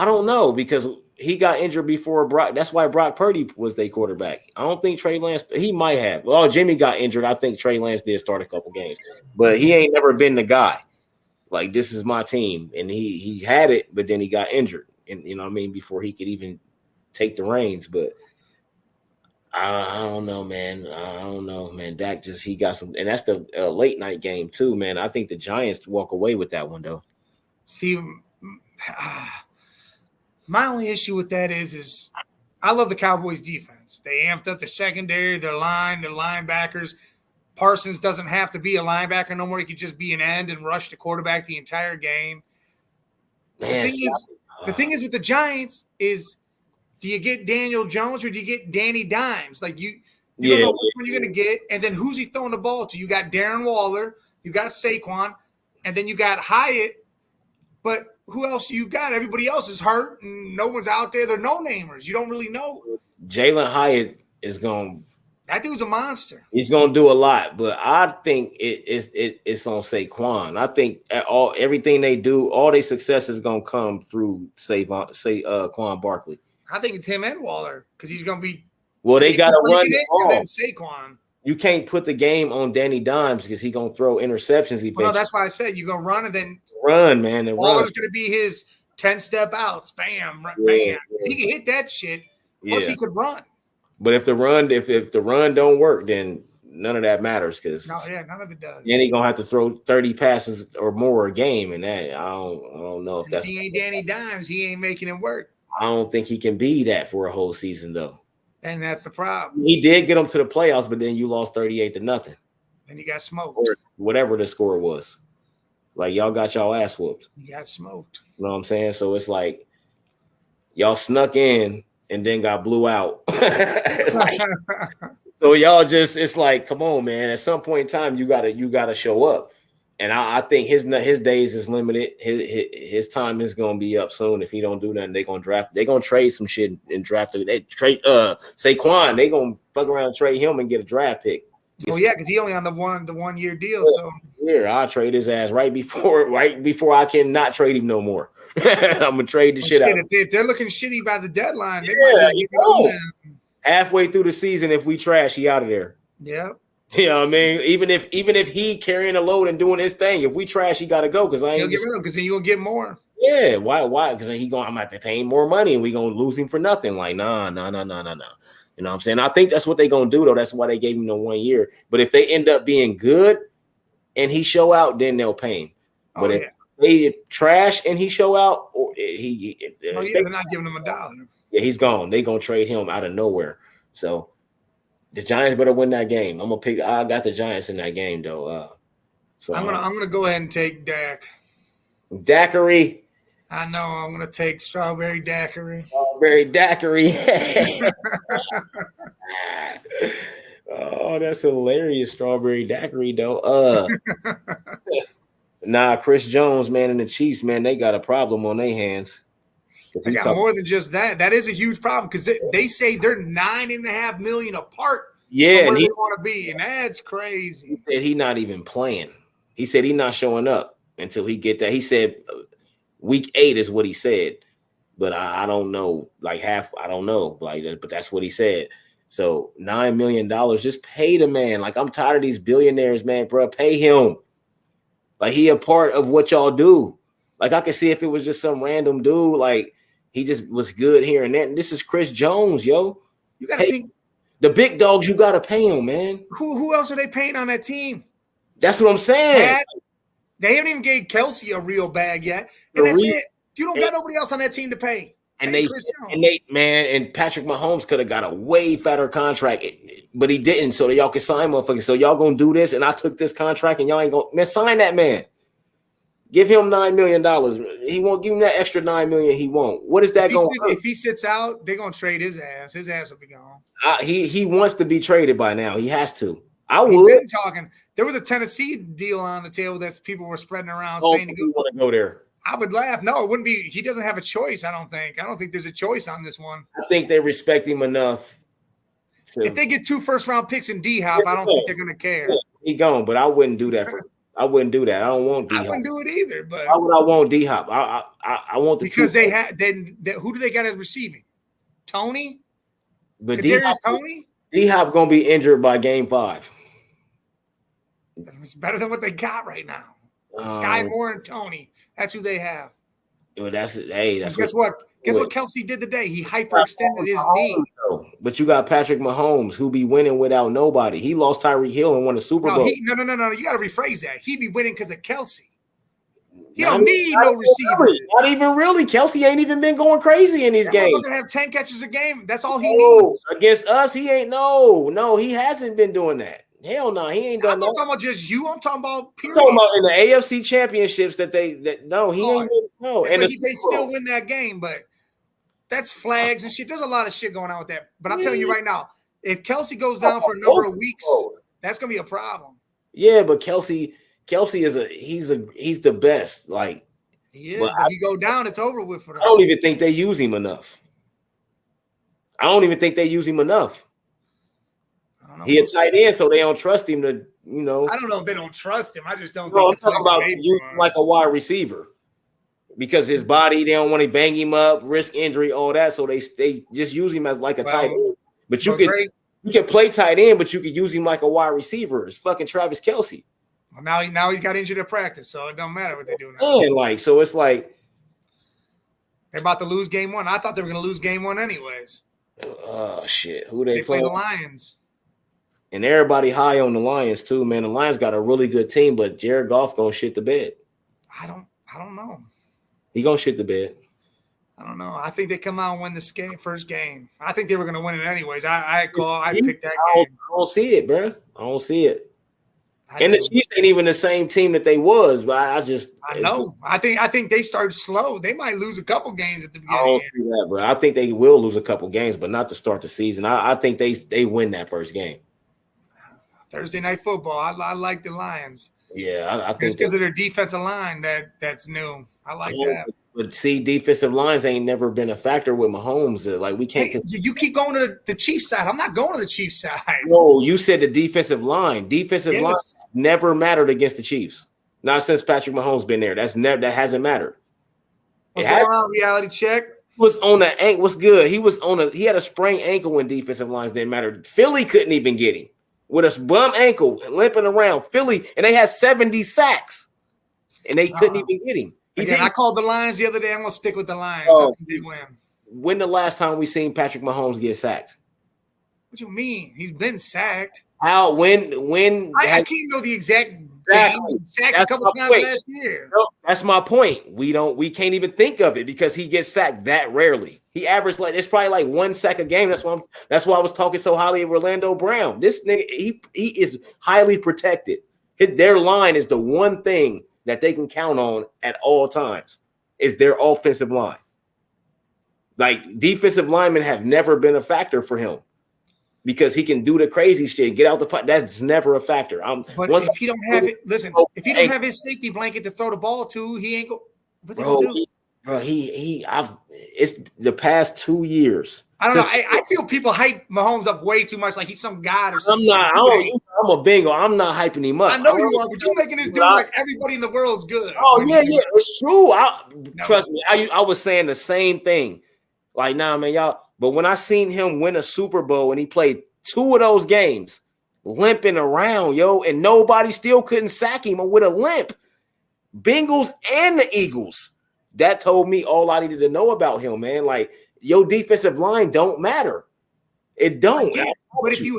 don't know, because he got injured before Brock. That's why Brock Purdy was their quarterback. I don't think Trey Lance. He might have. Well, Jimmy got injured. I think Trey Lance did start a couple games, but he ain't never been the guy. Like, this is my team, and he had it, but then he got injured, and you know what I mean, before he could even take the reins. But I don't know, man. Dak he got some, and that's the late night game too, man. I think the Giants walk away with that one though. See, my only issue with that is I love the Cowboys defense. They amped up the secondary, their line, their linebackers. Parsons doesn't have to be a linebacker no more. He could just be an end and rush the quarterback the entire game. The thing is with the Giants is, do you get Daniel Jones or do you get Danny Dimes? Like you don't know which one you're going to get. And then who's he throwing the ball to? You got Darren Waller, you got Saquon, and then you got Hyatt. But who else you got? Everybody else is hurt, and no one's out there. They're no-namers. You don't really know. Jalen Hyatt is going. That dude's a monster. He's going to do a lot, but I think it's on Saquon. I think everything they do, all their success is going to come through Saquon Barkley. I think it's him and Waller, because he's going to be. Well, they got to run the ball. And then Saquon. You can't put the game on Danny Dimes because he's going to throw interceptions eventually. Well, no, that's why I said you're going to run and then run, man. And Waller's going to be his 10-step outs. Bam, bam. Yeah. He can hit that shit. Plus, he could run. But if the run don't work, then none of that matters, because none of it does. Then he's gonna have to throw 30 passes or more a game, and that I don't know if that's. He ain't Danny Dimes. He ain't making it work. I don't think he can be that for a whole season, though. And that's the problem. He did get them to the playoffs, but then you lost 38-0. Then you got smoked. Or whatever the score was. Like, y'all got y'all ass whooped. You got smoked. You know what I'm saying? So it's like y'all snuck in and then got blew out. So y'all it's like, come on, man. At some point in time, you gotta show up. And I think his days is limited. His time is gonna be up soon. If he don't do nothing, they're gonna trade some shit and draft it. They trade Saquon. They gonna fuck around and trade him and get a draft pick. Oh yeah, because he only on the 1 year deal. So I'll trade his ass right before I can not trade him no more. I'm gonna trade the shit out. If they're looking shitty by the deadline, halfway through the season, if we trash, he out of there. Yeah. You know what I mean? Even if he carrying a load and doing his thing, if we trash, he gotta go, because he'll get rid of him, because then you're gonna get more. Yeah, why? Because I'm gonna have to pay him more money and we gonna lose him for nothing. Like, nah. You know what I'm saying? I think that's what they gonna do, though. That's why they gave him the 1 year. But if they end up being good and he show out, then they'll pay him. But if they trash and he show out, or they're not giving him $1. Yeah, he's gone. They gonna trade him out of nowhere. So the Giants better win that game. I got the Giants in that game, though. So I'm gonna go ahead and take Dak. Daiquiri. I know. I'm gonna take strawberry daiquiri. Strawberry daiquiri. Oh, that's hilarious. Strawberry daiquiri, though. Nah, Chris Jones, man, and the Chiefs, man, they got a problem on their hands. They got more than just that. That is a huge problem, because they say they're $9.5 million apart. Yeah, from where they want to be, and that's crazy. He said he's not even playing. He said he's not showing up until he get that. He said week 8 is what he said, but I don't know, I don't know, but that's what he said. So $9 million, just pay the man. Like, I'm tired of these billionaires, man, bro. Pay him. Like, he a part of what y'all do. Like, I could see if it was just some random dude, like he just was good here and there. And this is Chris Jones, yo. You gotta think the big dogs. You gotta pay him, man. Who else are they paying on that team? That's what I'm saying. They haven't even gave Kelsey a real bag yet, and that's it. You don't got nobody else on that team to pay. And and Patrick Mahomes could have got a way fatter contract, but he didn't. So that y'all could sign motherfuckers. So y'all gonna do this, and I took this contract, and y'all ain't gonna sign that man. Give him $9 million. He won't give him that extra $9 million. He won't. What is that going to If he sits out, they're gonna trade his ass. His ass will be gone. He wants to be traded by now. He has to. I He's would. been talking. There was a Tennessee deal on the table that people were spreading around saying he want to go there. I would laugh. No, it wouldn't be. He doesn't have a choice. I don't think there's a choice on this one. I think they respect him enough. If they get 2 first-round picks in D-Hop, I don't think they're gonna care. Yeah, he gone, but I wouldn't do that. I wouldn't do that. I don't want D-Hop. I wouldn't do it either. But why would I want D-Hop? I want the because they had then who do they got as receiving? Tony, but Tony. D-Hop gonna be injured by Game 5. It's better than what they got right now. Sky Moore and Tony. That's who they have. Well, that's guess what? Guess what Kelsey did today? He hyperextended his knee. But you got Patrick Mahomes, who be winning without nobody. He lost Tyreek Hill and won the Super Bowl. No. You got to rephrase that. He be winning because of Kelsey. He don't need no receiver. Not even really. Kelsey ain't even been going crazy in these games. He's going to have 10 catches a game. That's all he needs. Against us, he ain't. No, he hasn't been doing that. Hell no, he ain't done that. I'm not talking about just you. I'm talking about period. I'm talking about in the AFC championships he ain't. No, and they still win that game, but that's flags and shit. There's a lot of shit going on with that. But I'm telling you right now, if Kelsey goes down for a number of weeks, that's gonna be a problem. Yeah, but Kelsey is he's the best. Like he is. But if you go down, it's over with for them. I don't even think they use him enough. He a tight end, so they don't trust him to, I don't know if they don't trust him. I just don't. I'm talking about using him like a wide receiver because his body, they don't want to bang him up, risk injury, all that. So they just use him as like a tight end. But you can play tight end, but you could use him like a wide receiver. It's fucking Travis Kelce. Well, now he got injured at practice, so it don't matter what they do now. And so it's like they're about to lose game 1. I thought they were going to lose game 1 anyways. Oh shit! Who they play? The Lions. And everybody high on the Lions too, man. The Lions got a really good team, but Jared Goff gonna shit the bed. I don't know. He gonna shit the bed. I don't know. I think they come out and win this first game. I think they were gonna win it anyways. I picked that game. I don't see it, bro. I don't see it. And the Chiefs ain't even the same team that they was, but I know. I think they started slow. They might lose a couple games at the beginning. I don't see that, bro. I think they will lose a couple games, but not to start the season. I think they win that first game. Thursday Night Football. I like the Lions. Yeah, I think it's because of their defensive line that's new. I like that. But see, defensive lines ain't never been a factor with Mahomes. Like we can't. You keep going to the Chiefs side. I'm not going to the Chiefs side. No, you said the defensive line. Defensive line never mattered against the Chiefs. Not since Patrick Mahomes been there. That hasn't mattered. What's going on? Reality check. Was on the ankle. What's good? He had a sprained ankle when defensive lines didn't matter. Philly couldn't even get him with a bum ankle, limping around. Philly, and they had 70 sacks, and they couldn't even get him. I called the Lions the other day. I'm gonna stick with the Lions. I think they win. When the last time we seen Patrick Mahomes get sacked? What you mean? He's been sacked. How? When? I can't know the exact game. Sacked a couple times last year. No, that's my point. We can't even think of it because he gets sacked that rarely. He averaged it's probably like 1 sack a game. That's why I was talking so highly of Orlando Brown. This nigga, he is highly protected. Their line is the one thing that they can count on at all times is their offensive line. Like defensive linemen have never been a factor for him because he can do the crazy shit, get out the pot. That's never a factor. But if you don't have it, listen, if you don't have his safety blanket to throw the ball to, he ain't go. What's he gonna do? It's the past 2 years. I don't know. I feel people hype Mahomes up way too much, like he's some god or something. I'm a bingo. I'm not hyping him up. I know you are, but you're making this dude like everybody in the world's good. Oh yeah, it's true. Trust me. I was saying the same thing. Like, nah, man, y'all. But when I seen him win a Super Bowl and he played 2 of those games, limping around, and nobody still couldn't sack him with a limp. Bengals and the Eagles. That told me all I needed to know about him, man. Like, your defensive line don't matter. It don't. But if you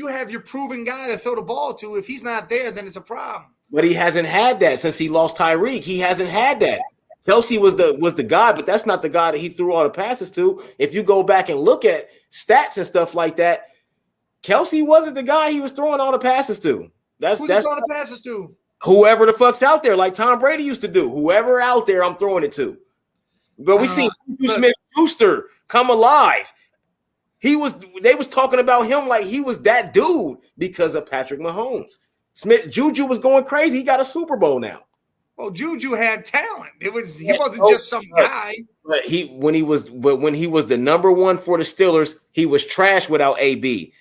have your proven guy to throw the ball to, if he's not there, then it's a problem. But he hasn't had that since he lost Tyreek. He hasn't had that. Kelsey was the guy, but that's not the guy that he threw all the passes to. If you go back and look at stats and stuff like that, Kelsey wasn't the guy he was throwing all the passes to. Who's he throwing the passes to? Whoever the fuck's out there, like Tom Brady used to do. Whoever out there, I'm throwing it to. But we seen Smith-Schuster come alive. They was talking about him like he was that dude because of Patrick Mahomes. Juju was going crazy. He got a Super Bowl now. Well, Juju had talent. He wasn't just some guy. But when he was the number one for the Steelers, he was trash without AB.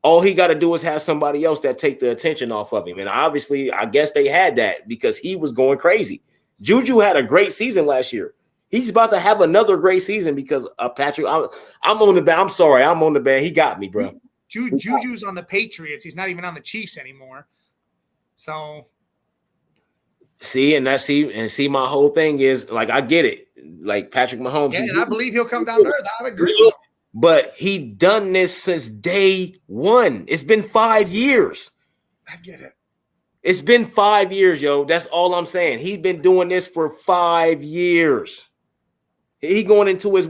All he got to do is have somebody else that take the attention off of him. And obviously, I guess they had that because he was going crazy. Juju had a great season last year. He's about to have another great season because Patrick. I'm on the bad. I'm sorry. I'm on the bad. He got me, bro. Juju's on the Patriots. He's not even on the Chiefs anymore. So see, my whole thing is like I get it. Like Patrick Mahomes. Yeah, and I believe he'll come down to earth. I agree. But he done this since day one. It's been 5 years. I get it. It's been 5 years, yo. That's all I'm saying. He's been doing this for 5 years. He going into his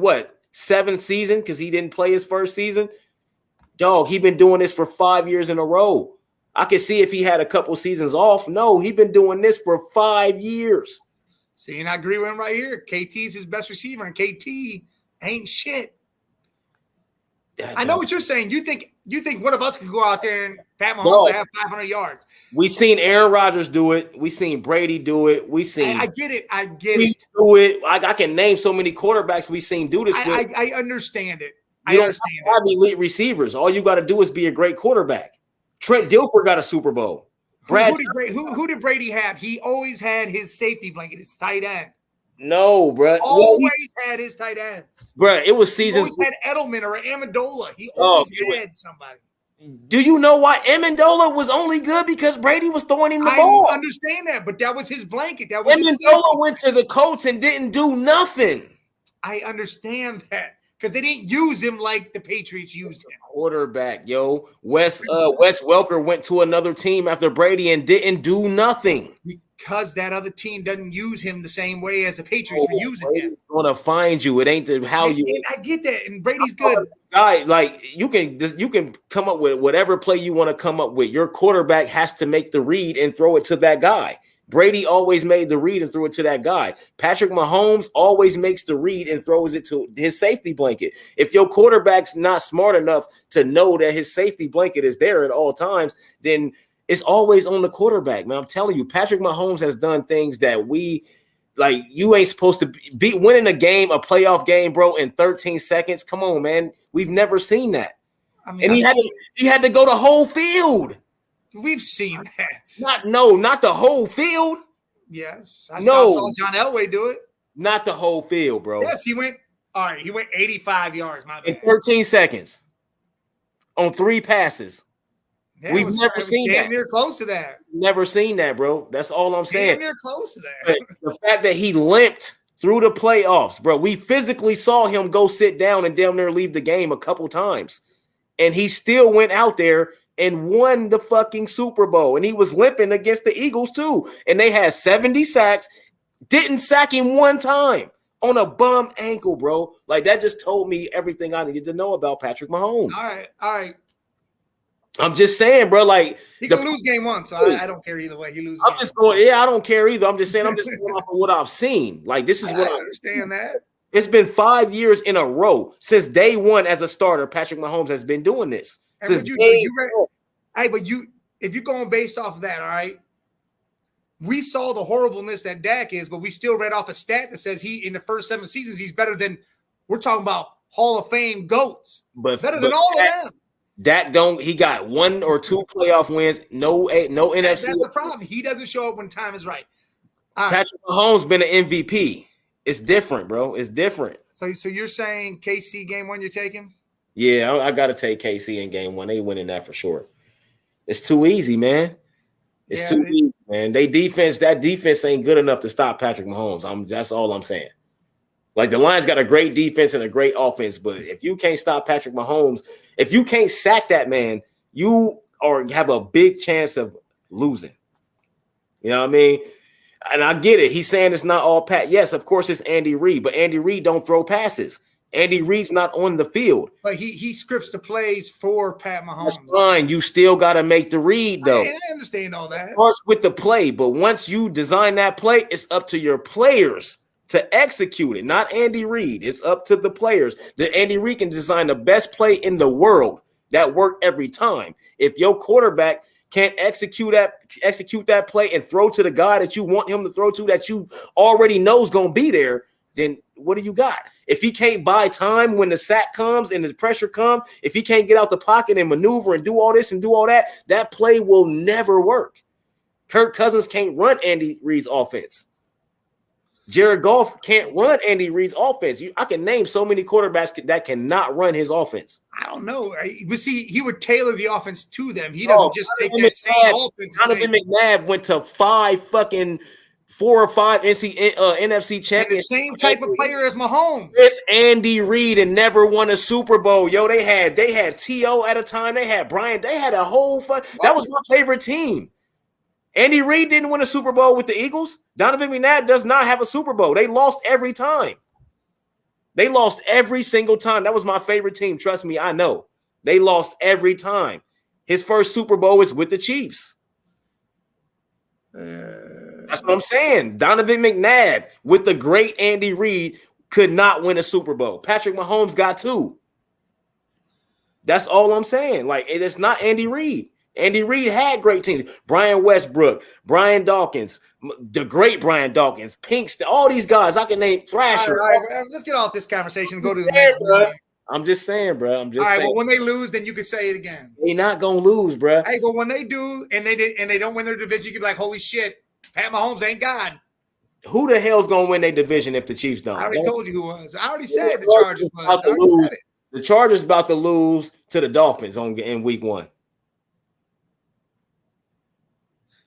seventh season because he didn't play his first season. Dog, he been doing this for 5 years in a row. I could see if he had a couple seasons off. No, he been doing this for 5 years. See, and I agree with him right here. KT's his best receiver, and KT ain't shit. I know what you're saying. You think one of us could go out there and Pat Mahomes have 500 yards? We seen Aaron Rodgers do it. We seen Brady do it. We seen. I get it. I get it. Do it. I can name so many quarterbacks we seen do this. I understand it. You don't have elite receivers. All you got to do is be a great quarterback. Trent Dilfer got a Super Bowl. Who did Brady have? He always had his safety blanket, his tight end. No, bro. Always had his tight ends. Bro, it was seasons. He always had Edelman or Amendola. He always had somebody. Do you know why Amendola was only good? Because Brady was throwing him the ball. I understand that, but that was his blanket. That was Amendola went to the Colts and didn't do nothing. I understand that because they didn't use him like the Patriots used him. Quarterback, yo. Wes Welker went to another team after Brady and didn't do nothing. Because that other team doesn't use him the same way as the Patriots were using him. Gonna find you. It ain't how you. And I get that, and Brady's good. Guy, like you can come up with whatever play you want to come up with. Your quarterback has to make the read and throw it to that guy. Brady always made the read and threw it to that guy. Patrick Mahomes always makes the read and throws it to his safety blanket. If your quarterback's not smart enough to know that his safety blanket is there at all times, then it's always on the quarterback, man. I'm telling you, Patrick Mahomes has done things that you ain't supposed to be winning a playoff game, bro, in 13 seconds. Come on, man. We've never seen that. I mean, and he had to go the whole field. We've seen that. Not the whole field. Yes. I saw John Elway do it. Not the whole field, bro. Yes, he went 85 yards, my bad. In 13 seconds on 3 passes. Yeah, we've never seen that. Damn near close to that. Never seen that, bro. That's all I'm saying. Damn near close to that. The fact that he limped through the playoffs, bro. We physically saw him go sit down and damn near leave the game a couple times. And he still went out there and won the fucking Super Bowl. And he was limping against the Eagles too. And they had 70 sacks. Didn't sack him one time on a bum ankle, bro. Like that just told me everything I needed to know about Patrick Mahomes. All right. I'm just saying, bro. Like he can lose game 1, so I don't care either way. He loses. I'm just going. Yeah, I don't care either. I'm just saying. I'm just going off of what I've seen. Like this is what I understand that. It's been 5 years in a row since day one as a starter. Patrick Mahomes has been doing this since day one. Hey, but if you're going based off of that, all right. We saw the horribleness that Dak is, but we still read off a stat that says he in the first 7 seasons he's better than. We're talking about Hall of Fame GOATs, better than all of them. Dak he got 1 or 2 playoff wins, no NFC. That's the problem. He doesn't show up when time is right. Patrick Mahomes been an MVP. It's different, bro. It's different. So you're saying KC game 1 you're taking? Yeah, I got to take KC in game 1. They winning that for sure. It's too easy, man. It's too easy, man. That defense ain't good enough to stop Patrick Mahomes. That's all I'm saying. Like the Lions got a great defense and a great offense, but if you can't stop Patrick Mahomes, if you can't sack that man, you have a big chance of losing. You know what I mean? And I get it. He's saying it's not all Pat. Yes, of course it's Andy Reid, but Andy Reid don't throw passes. Andy Reid's not on the field. But he scripts the plays for Pat Mahomes. That's fine. You still got to make the read, though. I understand all that. It starts with the play, but once you design that play, it's up to your players to execute it, not Andy Reid. It's up to the players. The Andy Reid can design the best play in the world that work every time. If your quarterback can't execute that play and throw to the guy that you want him to throw to, that you already know is going to be there, then what do you got? If he can't buy time when the sack comes and the pressure comes, if he can't get out the pocket and maneuver and do all this and do all that, that play will never work. Kirk Cousins can't run Andy Reid's offense. Jared Goff can't run Andy Reid's offense. I can name so many quarterbacks that cannot run his offense. I don't know. But see, he would tailor the offense to them. He doesn't just take that same offense. Donovan McNabb went to 4 or 5 NFC champions. The same type of player as Mahomes. With Andy Reid and never won a Super Bowl. Yo, they had T.O. at a time. They had Brian. They had a whole that was my favorite team. Andy Reid didn't win a Super Bowl with the Eagles. Donovan McNabb does not have a Super Bowl. They lost every time. They lost every single time. That was my favorite team. Trust me, I know. They lost every time. His first Super Bowl is with the Chiefs. That's what I'm saying. Donovan McNabb with the great Andy Reid could not win a Super Bowl. Patrick Mahomes got 2. That's all I'm saying. Like, it's not Andy Reid. Andy Reid had great teams. Brian Westbrook, Brian Dawkins, the great Brian Dawkins, Pinkston, all these guys. I can name Thrasher. All right, let's get off this conversation and go to the next one. I'm just saying, bro. I'm just saying. Well, when they lose, then you can say it again. They're not gonna lose, bro. Hey, but when they do and they don't win their division, you can be like, holy shit, Pat Mahomes ain't God. Who the hell's gonna win their division if the Chiefs don't? I already told you who was. I already said the Chargers was. The Chargers about to lose to the Dolphins in week 1.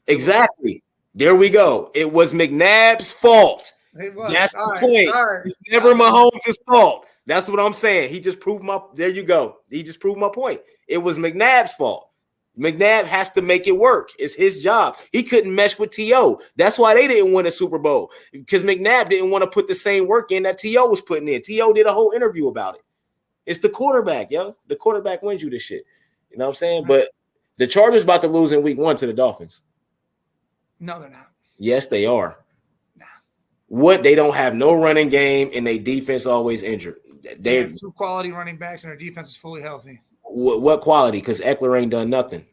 Exactly. There we go. It was McNabb's fault. That's the point. It's never Mahomes' fault. That's what I'm saying. He just proved there you go. He just proved my point. It was McNabb's fault. McNabb has to make it work. It's his job. He couldn't mesh with T.O. That's why they didn't win a Super Bowl, because McNabb didn't want to put the same work in that T.O. was putting in. T.O. did a whole interview about it. It's the quarterback, yo. The quarterback wins you this shit. You know what I'm saying? But the Chargers about to lose in week 1 to the Dolphins. No, they're not. Yes, they are. Nah. What? They don't have no running game, and their defense always injured. They have 2 quality running backs, and their defense is fully healthy. What quality? Because Eckler ain't done nothing.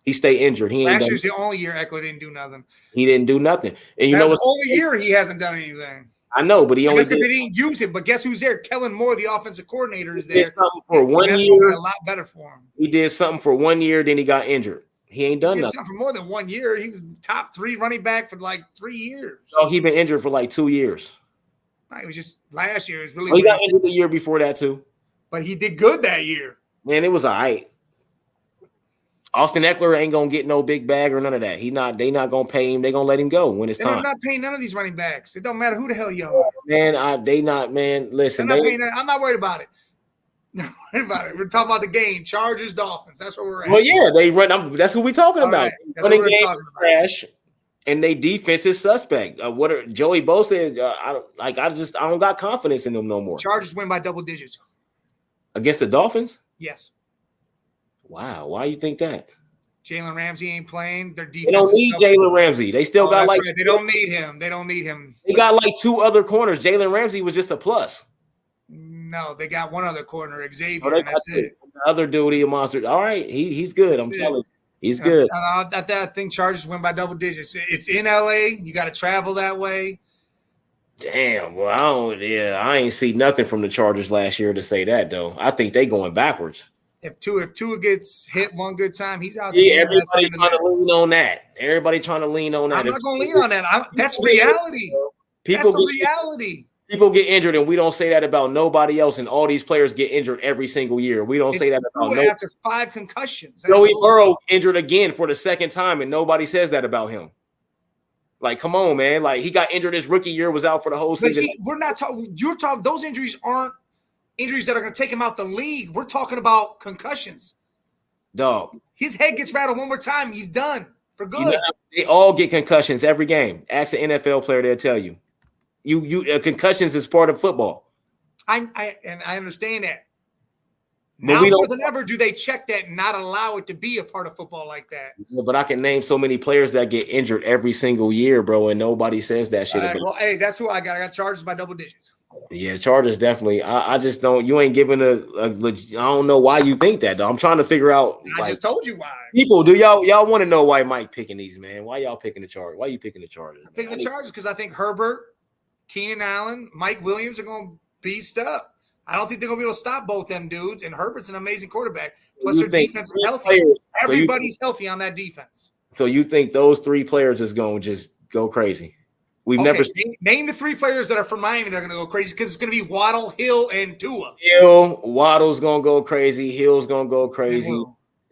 He stay injured. Last year's the only year Eckler didn't do nothing. He didn't do nothing. And you know what's the only year he hasn't done anything. I know, but he only because they didn't use him. But guess who's there? Kellen Moore, the offensive coordinator, is there. Did something for 1 year. A lot better for him. He did something for 1 year, then he got injured. He ain't done nothing for more than 1 year. He was top 3 running back for like 3 years. Oh, he been injured for like 2 years. No, it was just last year. It was really. He got injured the year before that too. But he did good that year. Man, it was all right. Austin Eckler ain't gonna get no big bag or none of that. They not gonna pay him. They gonna let him go when it's time. They're not paying none of these running backs. It don't matter who the hell you are. Man, they not. Man, listen. I'm not worried about it. Not worried about it. We're talking about the game. Chargers, Dolphins. That's where we're at. Well, yeah, they run. That's who we talking about. Right. Running game is trash, and they defense is suspect. Joey Bosa said? I don't got confidence in them no more. Chargers win by double digits against the Dolphins. Yes. Wow, why you think that? Jalen Ramsey ain't playing. Their defense. They don't need Jalen Ramsey. They still got like. Right. They don't need him. They don't need him. They got like 2 other corners. Jalen Ramsey was just a plus. No, they got 1 other corner, Xavier, and that's it. The other dude, he a monster. All right, he's good. I'm telling you, he's good. I think Chargers win by double digits. It's in LA. You got to travel that way. Damn. Well, I ain't see nothing from the Chargers last year to say that though. I think they going backwards. If Tua gets hit one good time, he's out. Yeah, everybody trying to lean on that. Everybody trying to lean on that. I'm not going to lean on that. That's reality. That's the reality. People get injured, and we don't say that about nobody else. And all these players get injured every single year. We don't say that about nobody. After 5 concussions. Joey Burrow injured again for the 2nd time, and nobody says that about him. Like, come on, man. Like, he got injured his rookie year, was out for the whole season. We're not talking. You're talking. Those injuries aren't injuries that are going to take him out the league. We're talking about concussions. Dog. His head gets rattled one more time. He's done. for good. They all get concussions every game. Ask an NFL player, they'll tell you. Concussions is part of football. I understand that. But now more than ever, do they check that and not allow it to be a part of football like that? But I can name so many players that get injured every single year, bro, and nobody says that shit. Well, hey, that's who I got. I got Chargers by double digits. Yeah, the Chargers definitely. I just don't. You ain't giving I don't know why you think that, though. I'm trying to figure out. I just told you why. People, do y'all want to know why Mike picking these, man? Why y'all picking the Chargers? Why you picking the Chargers? I'm picking the Chargers because I think Herbert, Keenan Allen, Mike Williams are going to beast up. I don't think they're going to be able to stop both them dudes. And Herbert's an amazing quarterback. Plus, their defense is healthy. Everybody's healthy on that defense. So you think those three players is going to just go crazy? We've never seen. Name the three players that are from Miami that are going to go crazy because it's going to be Waddle, Hill, and Tua. Waddle's going to go crazy. Hill's going to go crazy.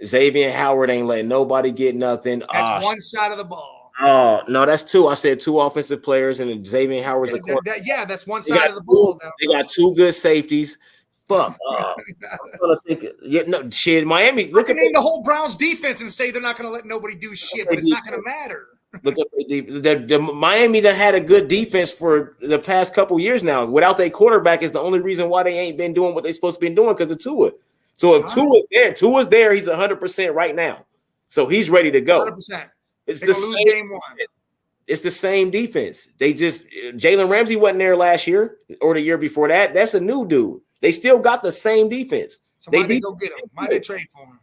Xavier Howard ain't letting nobody get nothing. That's one side of the ball. Oh, no, that's two. I said two offensive players, and Xavier Howard's a quarterback. That's one side of the ball. They got two good safeties. Fuck. Shit, Miami. Look at name the whole Browns defense and say they're not going to let nobody do shit, but it's not going to matter. Look at the Miami that had a good defense for the past couple years now. Without their quarterback is the only reason why they ain't been doing what they supposed to be doing because of Tua. So if Tua's there, he's 100% right now. So he's ready to go. 100%. It's the same game one. It's the same defense. They just Jalen Ramsey wasn't there last year or the year before that. That's a new dude. They still got the same defense. So why they go get him? Why they trade for him?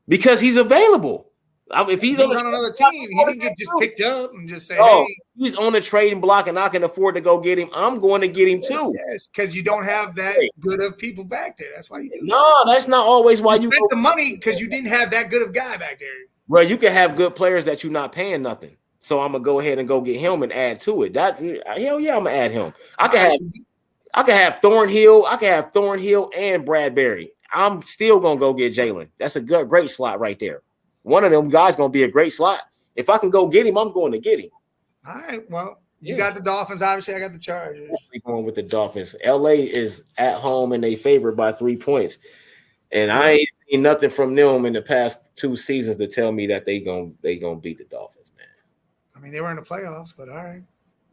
Because he's available. If he's on another team, he didn't get just picked up and just say, "Hey, he's on the trading block, and I can afford to go get him. I'm going to get him too." Yes, because you don't have that good of people back there. That's why you do. No, that's not always why you spent the money because you didn't have that good of guy back there. Bro, you can have good players that you're not paying nothing. So I'm gonna go ahead and go get him and add to it. Hell yeah, I'm gonna add him. I can have Thornhill. I can have Thornhill and Bradbury. I'm still gonna go get Jalen. That's a great slot right there. One of them guys gonna be a great slot. If I can go get him, I'm going to get him. All right. Well, you got the Dolphins. Obviously, I got the Chargers. Going with the Dolphins. LA is at home and they favored by 3 points. And I ain't seen nothing from them in the past 2 seasons to tell me that they gonna beat the Dolphins, man. I mean, they were in the playoffs, but all right.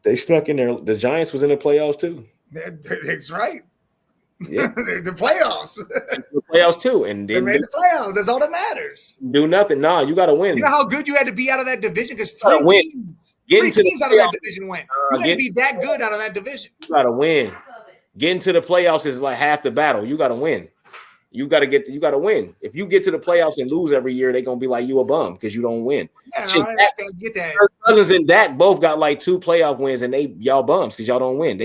They snuck in there. The Giants was in the playoffs too. That's right. Yeah, the playoffs. The playoffs too, and they made the playoffs. That's all that matters. Do nothing. Nah, you got to win. You know how good you had to be out of that division because three teams out of that division went. You had to be that good out of that division. You got to win. Getting to the playoffs is like half the battle. You got to win. You got to win. If you get to the playoffs and lose every year, they're gonna be like you a bum because you don't win. Yeah, no, I get that. Cousins and Dak both got like 2 playoff wins, and y'all bums because y'all don't win.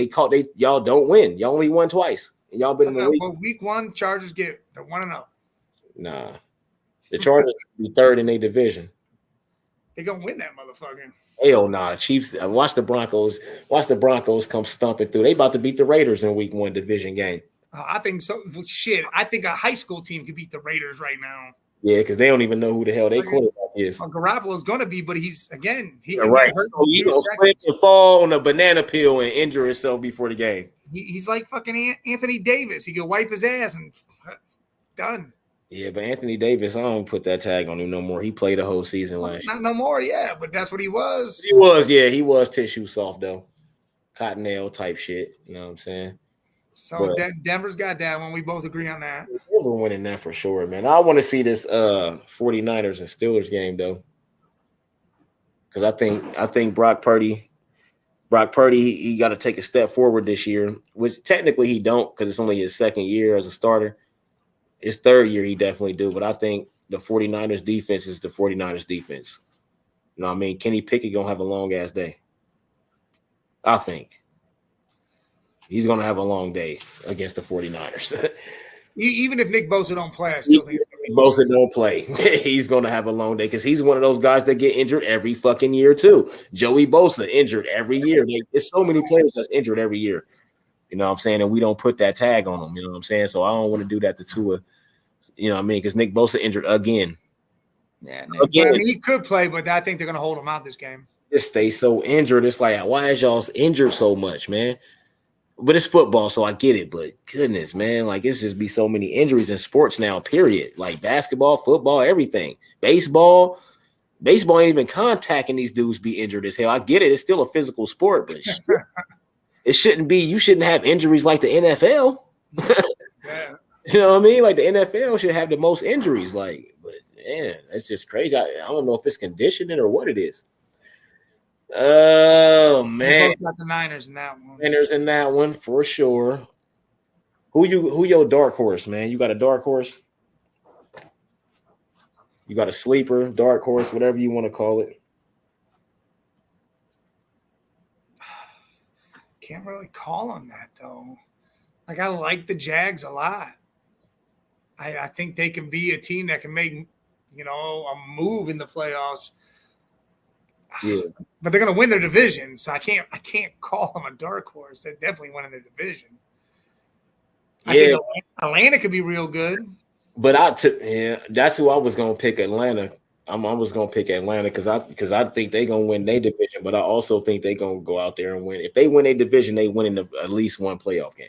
Y'all don't win. Y'all only won twice, and y'all been in the league. Well, week 1, Chargers get the 1-0. Nah, the Chargers be third in their division. They gonna win that motherfucker. Hell nah, the Chiefs. Watch the Broncos. Watch the Broncos come stumping through. They about to beat the Raiders in week 1 division game. I think so. Shit, I think a high school team could beat the Raiders right now. Yeah, because they don't even know who the hell their quarterback is. Garoppolo's going to be, but he's he right. Hurt. He's going to fall on a banana peel and injure himself before the game. He's like fucking Anthony Davis. He can wipe his ass and done. Yeah, but Anthony Davis, I don't put that tag on him no more. He played a whole season last year. Not no more, yeah, but that's what he was. He was tissue soft though. Cottonelle type shit. You know what I'm saying? So Denver's got that one. We both agree on that. We're winning that for sure, man. I want to see this 49ers and Steelers game though. Because I think Brock Purdy, he got to take a step forward this year, which technically he don't because it's only his second year as a starter. His third year he definitely do, but I think the 49ers defense is the 49ers defense. You know what I mean? Kenny Pickett going to have a long-ass day. I think. He's going to have a long day against the 49ers. Even if Nick Bosa don't play, I still think Nick Bosa don't play. He's going to have a long day because he's one of those guys that get injured every fucking year too. Joey Bosa injured every year. There's so many players that's injured every year. You know what I'm saying? And we don't put that tag on them. You know what I'm saying? So I don't want to do that to Tua. You know what I mean? Because Nick Bosa injured again. Yeah, again. I mean, he could play, but I think they're going to hold him out this game. Just stay so injured. It's like, why is y'all injured so much, man? But it's football, so I get it. But goodness, man, like it's just be so many injuries in sports now, period. Like basketball, football, everything. Baseball, Baseball ain't even contacting these dudes be injured as hell. I get it. It's still a physical sport, but it shouldn't be. You shouldn't have injuries like the NFL. Yeah. You know what I mean? Like the NFL should have the most injuries. Like, but man, it's just crazy. I don't know if it's conditioning or what it is. Oh man, We both got the Niners in that one. Niners in that one for sure. Who your dark horse, man? You got a dark horse? You got a sleeper, dark horse, whatever you want to call it. Can't really call them that though. Like I like the Jags a lot. I think they can be a team that can make, a move in the playoffs. Yeah. But they're going to win their division, so I can't call them a dark horse. They're definitely winning their division. I think Atlanta could be real good. But that's who I was going to pick. Atlanta. I was going to pick Atlanta because I think they're going to win their division, but I also think they're going to go out there and win. If they win a division, they win in at least one playoff game.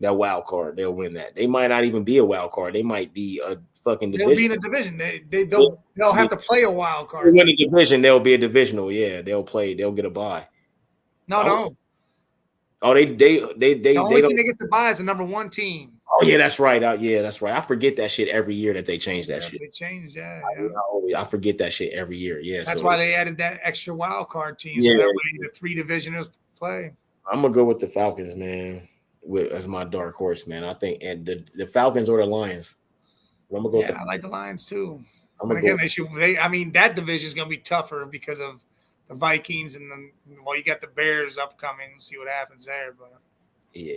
That wild card, they'll win that. They might not even be a wild card. They might be a fucking division. They'll be in a division. They'll have to play a wild card. Win a division, they'll be a divisional. Yeah, they'll play. They'll get a bye. No. Oh, they the only thing that gets the bye is the number one team. Oh yeah, that's right. That's right. I forget that shit every year that they change that shit. They change, yeah. I forget that shit every year. Yeah, that's why they added that extra wild card team. So that way the 3 divisionals play. I'm gonna go with the Falcons, man. As my dark horse, man. I think and the Falcons or the Lions. I'm gonna go. I like the Lions too. But again, that division is gonna be tougher because of the Vikings and then you got the Bears upcoming. See what happens there, but yeah.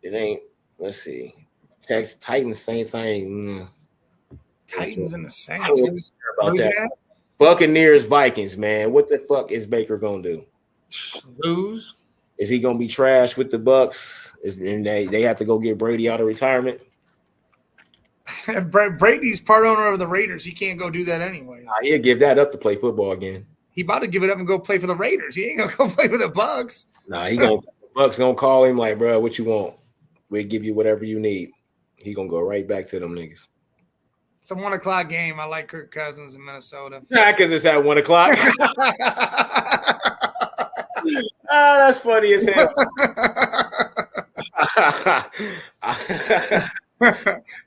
It ain't. Let's see. Titans, Saints. Titans and the Saints. About that. Buccaneers, Vikings, man. What the fuck is Baker gonna do? Lose? Is he gonna be trash with the Bucks? And they have to go get Brady out of retirement? Brady's part owner of the Raiders. He can't go do that anyway. He'll give that up to play football again. He about to give it up and go play for the Raiders. He ain't gonna go play for the Bucks. Bucks gonna call him like, bro, what you want? We'll give you whatever you need. He gonna go right back to them niggas. It's a 1:00 game. I like Kirk Cousins in Minnesota. Nah, because it's at 1:00. That's funny as hell. You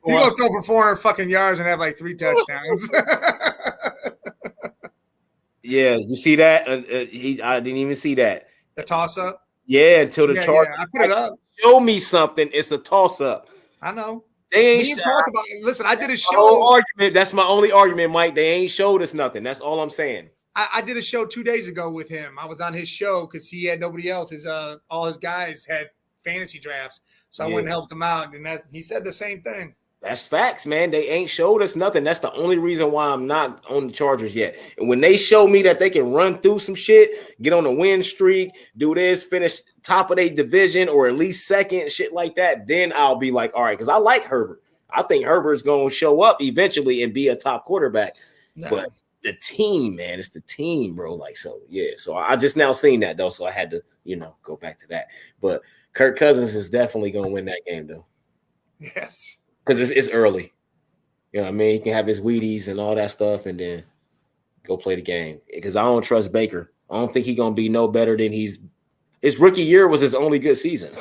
gonna throw for 400 fucking yards and have like 3 touchdowns. Yeah, you see that? I didn't even see that. The toss up. Yeah, until the Chargers. I put it up. Show me something. It's a toss up. I know. They ain't talk about it. Listen, I did a show. Argument. That's my only argument, Mike. They ain't showed us nothing. That's all I'm saying. I did a show 2 days ago with him. I was on his show because he had nobody else. All his guys had fantasy drafts, so I went and helped him out. And he said the same thing. That's facts, man. They ain't showed us nothing. That's the only reason why I'm not on the Chargers yet. And when they show me that they can run through some shit, get on a win streak, do this, finish top of their division or at least second, shit like that, then I'll be like, all right, because I like Herbert. I think Herbert's going to show up eventually and be a top quarterback. No. But the team, man, it's the team, bro. Like, so, yeah. So I just now seen that, though, so I had to, go back to that. But Kirk Cousins is definitely going to win that game, though. Yes. Because it's early. You know what I mean? He can have his Wheaties and all that stuff and then go play the game. Because I don't trust Baker. I don't think he's going to be no better than his rookie year was his only good season.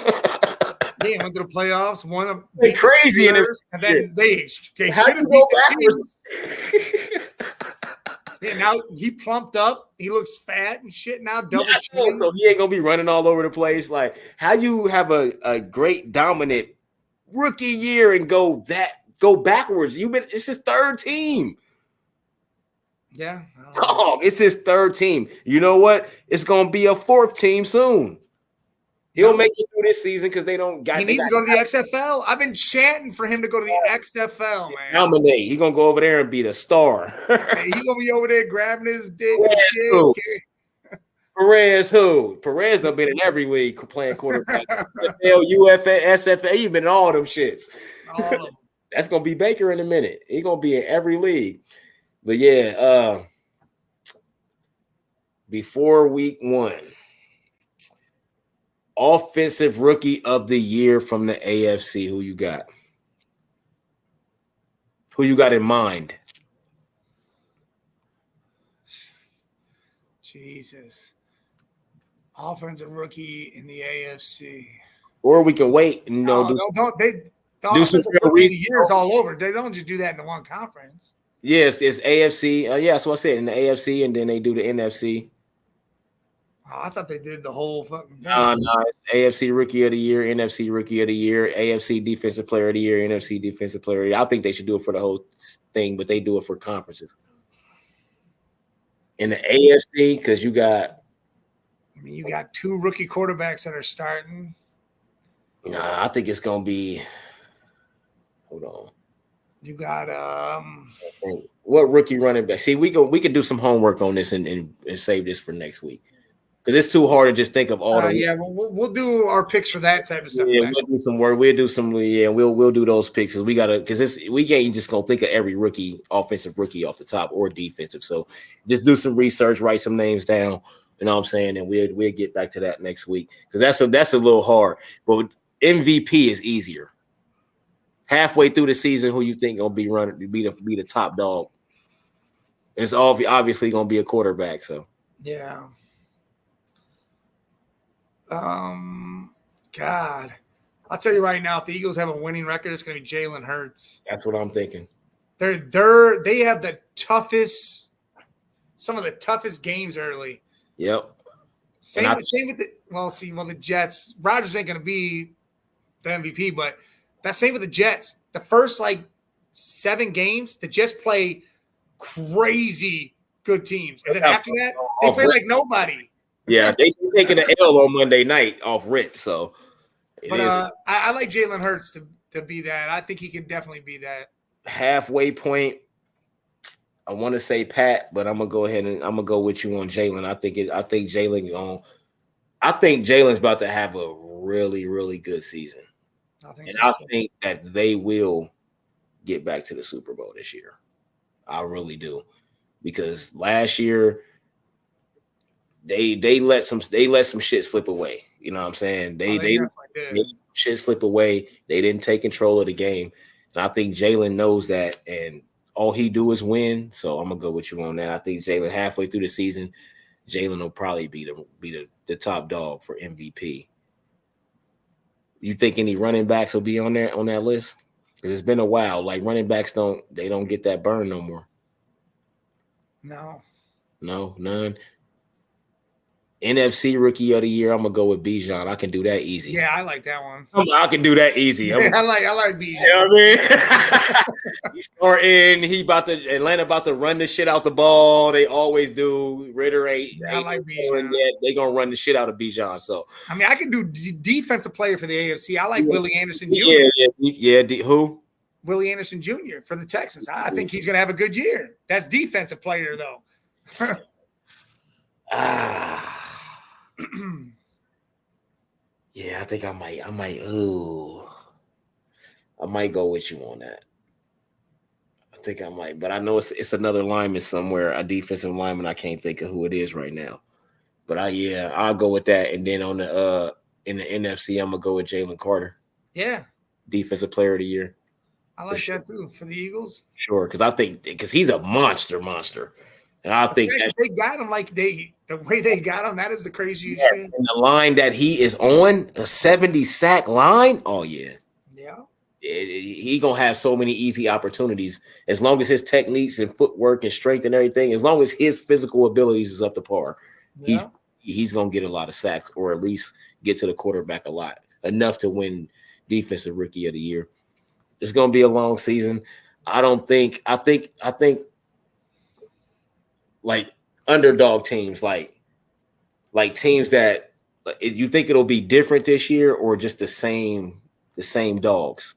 Yeah, went to the playoffs, won a big crazy in his and then they how do you go backwards? Yeah, now he plumped up. He looks fat and shit now. Double chin. So he ain't gonna be running all over the place. Like, how you have a great dominant rookie year and go backwards? It's his third team. Yeah. It's his third team. You know what? It's gonna be a fourth team soon. He'll make it through this season because they don't got. He needs to go to the XFL. I've been chanting for him to go to the XFL, man. Dominate. He's gonna go over there and be the star. He's gonna be over there grabbing his dick. Perez who? Perez done been in every league playing quarterback. NFL, UFA, SFA. He's been in all them shits. All of them. That's gonna be Baker in a minute. He's gonna be in every league. But yeah, before week 1. Offensive rookie of the year from the AFC. Who you got? Who you got in mind? Jesus. Offensive rookie in the AFC. Or we can wait and the do some offensive rookie of the year is all over. They don't just do that in one conference. Yes, it's AFC. Yeah, that's what I said, in the AFC, and then they do the NFC. Oh, I thought they did the whole fucking thing. No, it's AFC Rookie of the Year, NFC Rookie of the Year, AFC Defensive Player of the Year, NFC Defensive Player of the Year. I think they should do it for the whole thing, but they do it for conferences. In the AFC, because you got two rookie quarterbacks that are starting. Nah, I think it's gonna be. Hold on. You got what rookie running back? See, we could do some homework on this and save this for next week. Because it's too hard to just think of all the. Yeah, we'll do our picks for that type of stuff. Yeah, we'll do some work. We'll do some. Yeah, we'll do those picks. We gotta we can't just gonna think of every offensive rookie off the top or defensive. So just do some research, write some names down. You know what I'm saying, and we'll get back to that next week because that's a little hard. But MVP is easier. Halfway through the season, who you think gonna be the top dog? It's obviously gonna be a quarterback. So yeah. God, I'll tell you right now, if the Eagles have a winning record, it's going to be Jalen Hurts. That's what I'm thinking. They have some of the toughest games early. Yep. Same with the Jets. Rodgers ain't going to be the MVP, but that's same with the Jets. The first 7 games, the Jets play crazy good teams, and then after that, they play like nobody. Yeah, they taking an L on Monday night off rip. So, I like Jalen Hurts to be that. I think he can definitely be that halfway point. I want to say Pat, but I'm gonna go ahead and I'm gonna go with you on Jalen. I think Jalen's about to have a really, really good season. I think that they will get back to the Super Bowl this year. I really do, because last year. They let some shit slip away. You know what I'm saying? They let shit slip away. They didn't take control of the game. And I think Jalen knows that, and all he do is win. So I'm gonna go with you on that. I think Jalen halfway through the season, Jalen will probably be the top dog for MVP. You think any running backs will be on that list? Because it's been a while. Like running backs don't get that burn no more. No, none. NFC Rookie of the Year, I'm gonna go with Bijan. I can do that easy. Yeah, I like that one. I can do that easy. Yeah, I like Bijan. You know what I mean? He's starting. Atlanta about to run the shit out the ball. They always do. Ritter ain't. Yeah, I like Bijan. They gonna run the shit out of Bijan. So I can do defensive player for the AFC. I like Willie Anderson Jr. Yeah. Who? Willie Anderson Jr. for the Texans. I think he's gonna have a good year. That's defensive player though. Yeah, I think I might go with you on that. I think I might, but I know it's another lineman somewhere, a defensive lineman. I can't think of who it is right now. But I'll go with that. And then on the in the NFC, I'm gonna go with Jalen Carter. Yeah. Defensive Player of the Year. I like that too for the Eagles. Sure, because he's a monster. And I think that they got him the way they got him. That is the craziest shit. And the line that he is on, a 70 sack line. Oh yeah, yeah. He gonna have so many easy opportunities as long as his techniques and footwork and strength and everything. As long as his physical abilities is up to par, he's gonna get a lot of sacks or at least get to the quarterback a lot, enough to win Defensive Rookie of the Year. It's gonna be a long season. I think like underdog teams, like teams that you think it'll be different this year, or just the same dogs.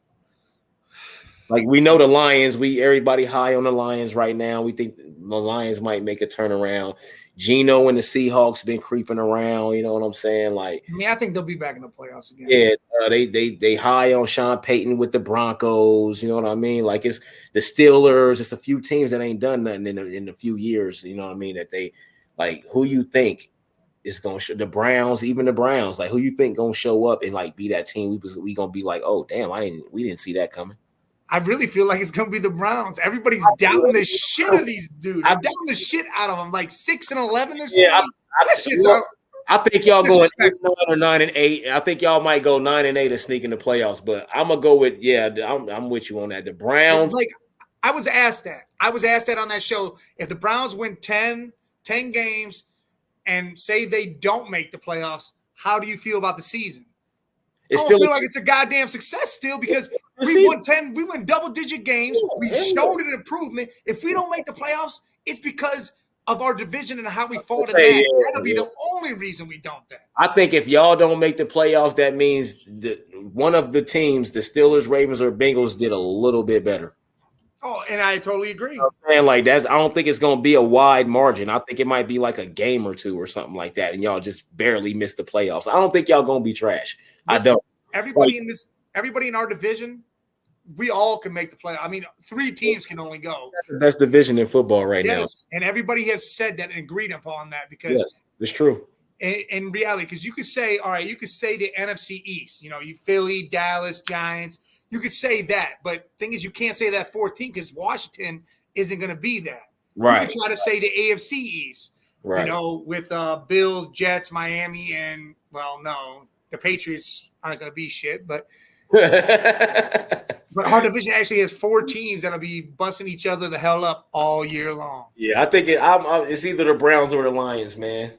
Like we know the Lions, everybody high on the Lions right now. We think the Lions might make a turnaround. Geno and the Seahawks been creeping around. You know what I'm saying? Like, I think they'll be back in the playoffs again. Yeah, they high on Sean Payton with the Broncos. You know what I mean? Like it's the Steelers. It's a few teams that ain't done nothing in a few years. You know what I mean? That they like who you think is gonna show the Browns, even the Browns. Like who you think gonna show up and like be that team? We gonna be like, oh damn, we didn't see that coming. I really feel like it's going to be the Browns. Everybody's down the shit of these dudes. I'm down the shit out of them. Like 6-11, they're saying. I think y'all going 8-9 or 9-8. I think y'all might go 9-8 and sneak in the playoffs. But I'm gonna go with I'm with you on that. The Browns. Like I was asked that on that show. If the Browns win 10 games and say they don't make the playoffs, how do you feel about the season? I don't feel like it's a goddamn success still because we won double-digit games. We showed an improvement. If we don't make the playoffs, it's because of our division and how we fought in that. That'll be the only reason we don't then. I think if y'all don't make the playoffs, that means that one of the teams, the Steelers, Ravens, or Bengals, did a little bit better. Oh, and I totally agree. And like I don't think it's gonna be a wide margin. I think it might be like a game or two or something like that, and y'all just barely missed the playoffs. I don't think y'all gonna be trash. I don't. Everybody in our division, we all can make the play. I mean, 3 teams can only go. That's the best division in football right now. And everybody has said that and agreed upon that because it's true. In reality, because you could say, all right, you could say the NFC East, you Philly, Dallas, Giants. You could say that, but thing is, you can't say that 4th team because Washington isn't going to be that. Right. You can try to say the AFC East, right? With Bills, Jets, Miami, and no, the Patriots aren't going to be shit. But but our division actually has 4 teams that'll be busting each other the hell up all year long. Yeah, I think it's either the Browns or the Lions, man.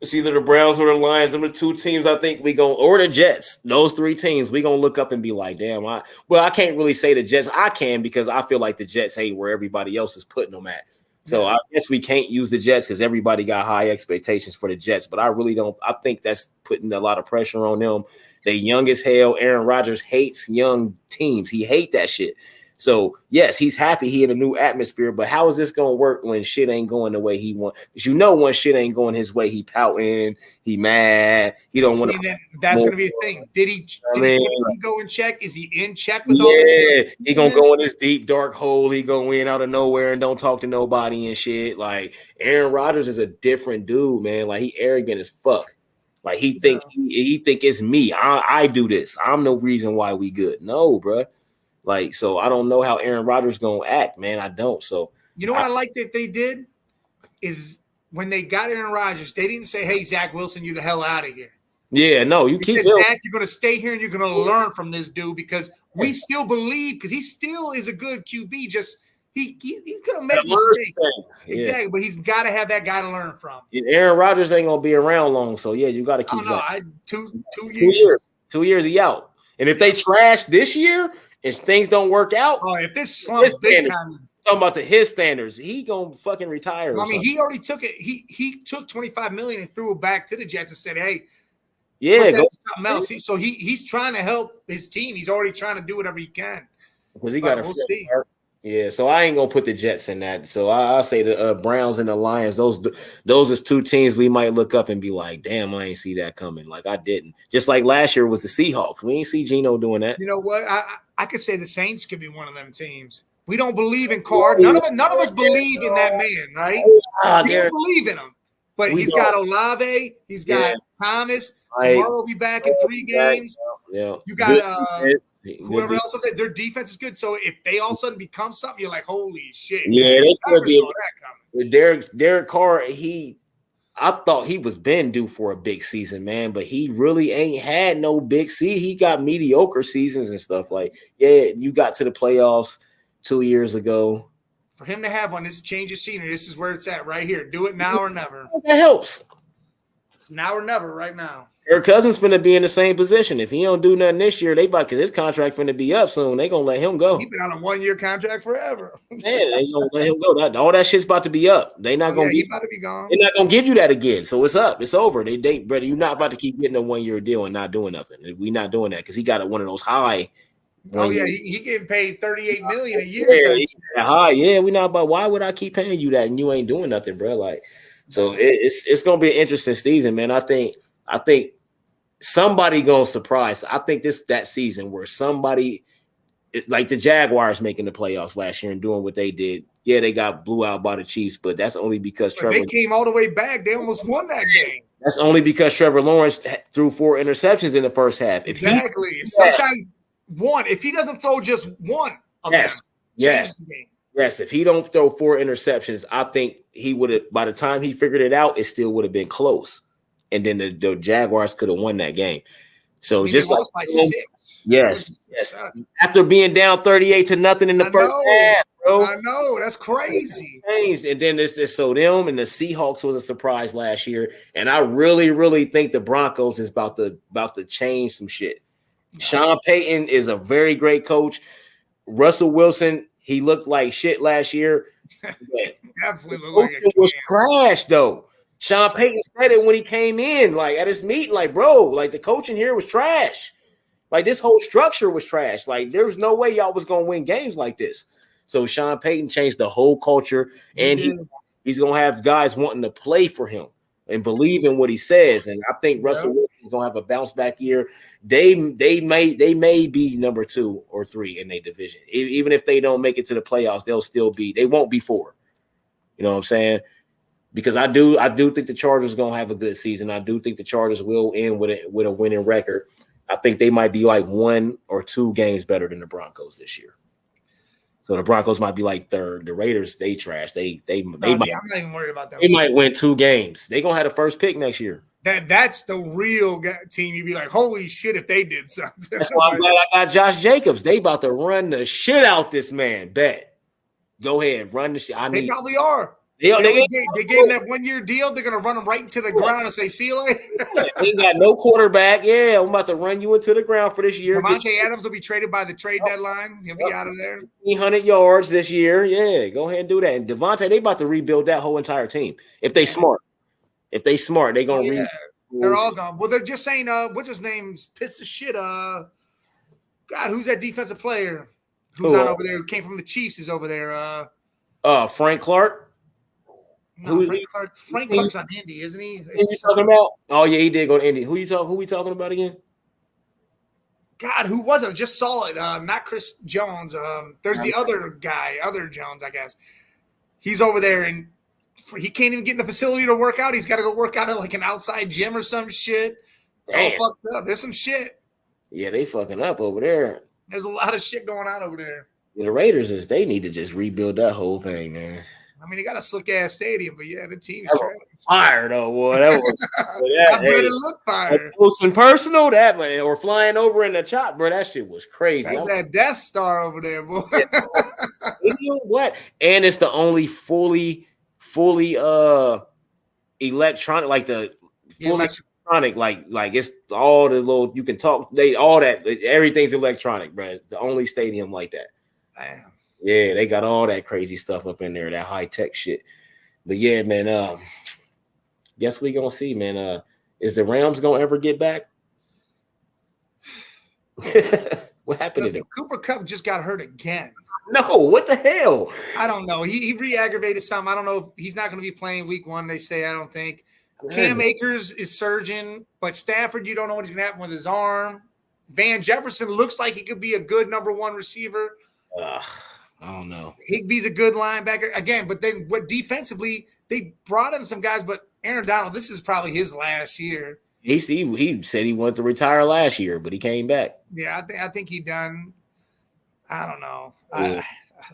It's either the Browns or the Lions. Them are 2 teams I think or the Jets. Those 3 teams, we gonna look up and be like, damn. I can't really say the Jets. I can because I feel like the Jets hate where everybody else is putting them at. So I guess we can't use the Jets because everybody got high expectations for the Jets. But I really don't. I think that's putting a lot of pressure on them. They young as hell. Aaron Rodgers hates young teams. He hates that shit. So, yes, he's happy he in a new atmosphere, but how is this going to work when shit ain't going the way he wants? Because when shit ain't going his way, he pouting, he mad, he don't want to. That's going to be a thing. Did he go and check? Is he in check with all this? Yeah, he going to go in this deep, dark hole. He go in out of nowhere and don't talk to nobody and shit. Like, Aaron Rodgers is a different dude, man. Like, he arrogant as fuck. Like, he think it's me. I do this. I'm no reason why we good. No, bro. Like, so I don't know how Aaron Rodgers gonna act, man. I don't. So what I like that they did is when they got Aaron Rodgers, they didn't say, "Hey, Zach Wilson, you the hell out of here." Yeah, no, you keep Zach. You're gonna stay here and you're gonna learn from this dude because we still believe because he still is a good QB. Just he's gonna make mistakes, exactly. But he's got to have that guy to learn from. Aaron Rodgers ain't gonna be around long, so yeah, you got to keep. Two years. 2 years he out, and if they trash this year. If things don't work out, if this slumps big time, talking about his standards, he gonna fucking retire. I mean, he already took it. He took $25 million and threw it back to the Jets and said, "Hey, go something else." He's trying to help his team. He's already trying to do whatever he can. Because he got see. Yeah, so I ain't gonna put the Jets in that. So I'll say the Browns and the Lions. Those is 2 teams we might look up and be like, "Damn, I ain't see that coming." Like I didn't. Just like last year was the Seahawks. We ain't see Geno doing that. You know what? I could say the Saints could be one of them teams. We don't believe in Carr. None of us believe in that man, right? We don't believe in him. But he's got Olave. He's got Thomas. Kamara will be back in 3 games. Yeah. You got whoever else. Their defense is good. So if they all of a sudden become something, you're like, holy shit. Yeah, they could be. Derek Carr, I thought he was been due for a big season, man, but he really ain't had no big season. He got mediocre seasons and stuff. Like, you got to the playoffs 2 years ago. For him to have one, this is change of scenery. This is where it's at right here. Do it now or never. That helps. It's now or never right now. Kirk Cousins finna be in the same position. If he don't do nothing this year, because his contract finna be up soon. They gonna let him go. He's been on a 1-year contract forever. Yeah, they gonna let him go. All that shit's about to be up. They not gonna he's about to be gone. They're not gonna give you that again. So it's up. It's over. Brother, you're not about to keep getting a 1-year deal and not doing nothing. We not doing that because he got one of those high. He getting paid $38 million a year. High. Yeah, we not about. Why would I keep paying you that and you ain't doing nothing, bro? Like, so it's gonna be an interesting season, man. I think somebody gonna surprise. I think that season where somebody like the Jaguars making the playoffs last year and doing what they did. Yeah, they got blew out by the Chiefs, but that's only because they came all the way back. They almost won that game. That's only because Trevor Lawrence threw 4 interceptions in the first half. Exactly. one. If he doesn't throw just one of them, yes. the game. Yes, if he don't throw 4 interceptions, I think he would have. By the time he figured it out, it still would have been close, and then the Jaguars could have won that game. So just lost by 6. Yes. After being down 38-0 in the first half, bro. I know, that's crazy. And then it's so them and the Seahawks was a surprise last year, and I really, really think the Broncos is about to change some shit. Sean Payton is a very great coach. Russell Wilson. He looked like shit last year. Definitely looked like it was trash, though. Sean Payton said it when he came in, like at his meeting, like, bro, like the coaching here was trash. Like this whole structure was trash. Like there was no way y'all was gonna win games like this. So Sean Payton changed the whole culture, and he's gonna have guys wanting to play for him and believe in what he says. And I think Russell Wilson is gonna have a bounce back year. They may be number 2 or 3 in their division. Even if they don't make it to the playoffs, they won't be 4. You know what I'm saying? Because I do think the Chargers gonna have a good season. I do think the Chargers will end with a winning record. I think they might be like 1 or 2 games better than the Broncos this year. So the Broncos might be like 3rd. The Raiders, they trash. They might. I'm not even worried about that. They might win 2 games. They gonna have the first pick next year. That's the real team. You'd be like, holy shit, if they did something. That's why I'm glad I got Josh Jacobs. They about to run the shit out this man. Bet. Go ahead, run the shit. They probably are. They gave him that 1-year deal. They're gonna run him right into the ground and say, "See you later." They ain't got no quarterback. Yeah, I'm about to run you into the ground for this year. Davante Adams will be traded by the trade deadline. He'll be out of there. 300 yards this year. Yeah, go ahead and do that. And Davante, they about to rebuild that whole entire team. If they smart, they gonna rebuild. They're all gone. Well, they're just saying, what's his name? Pissed as shit. God, who's that defensive player? Who's on over there? Who came from the Chiefs? Is over there? Frank Clark. No, Frank Clark's on Indy, isn't he? Who you talking about? Oh yeah, he did go to Indy. Who we talking about again? God, who was it? I just saw it. Not Chris Jones. There's the other guy, other Jones, I guess. He's over there, and he can't even get in the facility to work out. He's got to go work out at like an outside gym or some shit. It's all fucked up. There's some shit. Yeah, they fucking up over there. There's a lot of shit going on over there. Yeah, the Raiders they need to just rebuild that whole thing, man. I mean, they got a slick ass stadium, but yeah, the team is trash. Fire though, boy. That was I bet it looked fire. Close and personal, that man, or flying over in the chop, bro. That shit was crazy. That's that Death Star over there, boy. You know what? And it's the only fully electronic, like the fully electronic, like it's all the little you can talk. All that everything's electronic, bro. It's the only stadium like that. Damn. Yeah, they got all that crazy stuff up in there, that high tech shit. But yeah, man, guess we gonna see, man. Is the Rams gonna ever get back? What happened to them? Cooper Kupp just got hurt again. No, what the hell? I don't know. He re-aggravated something. I don't know if he's not going to be playing week 1, they say. I don't think. Cam Akers is surging, but Stafford, you don't know what's going to happen with his arm. Van Jefferson looks like he could be a good number 1 receiver. I don't know. Higbee's a good linebacker again, but then what defensively they brought in some guys, but Aaron Donald, this is probably his last year. He said he wanted to retire last year, but he came back. Yeah, I think he done. I don't know. Yeah.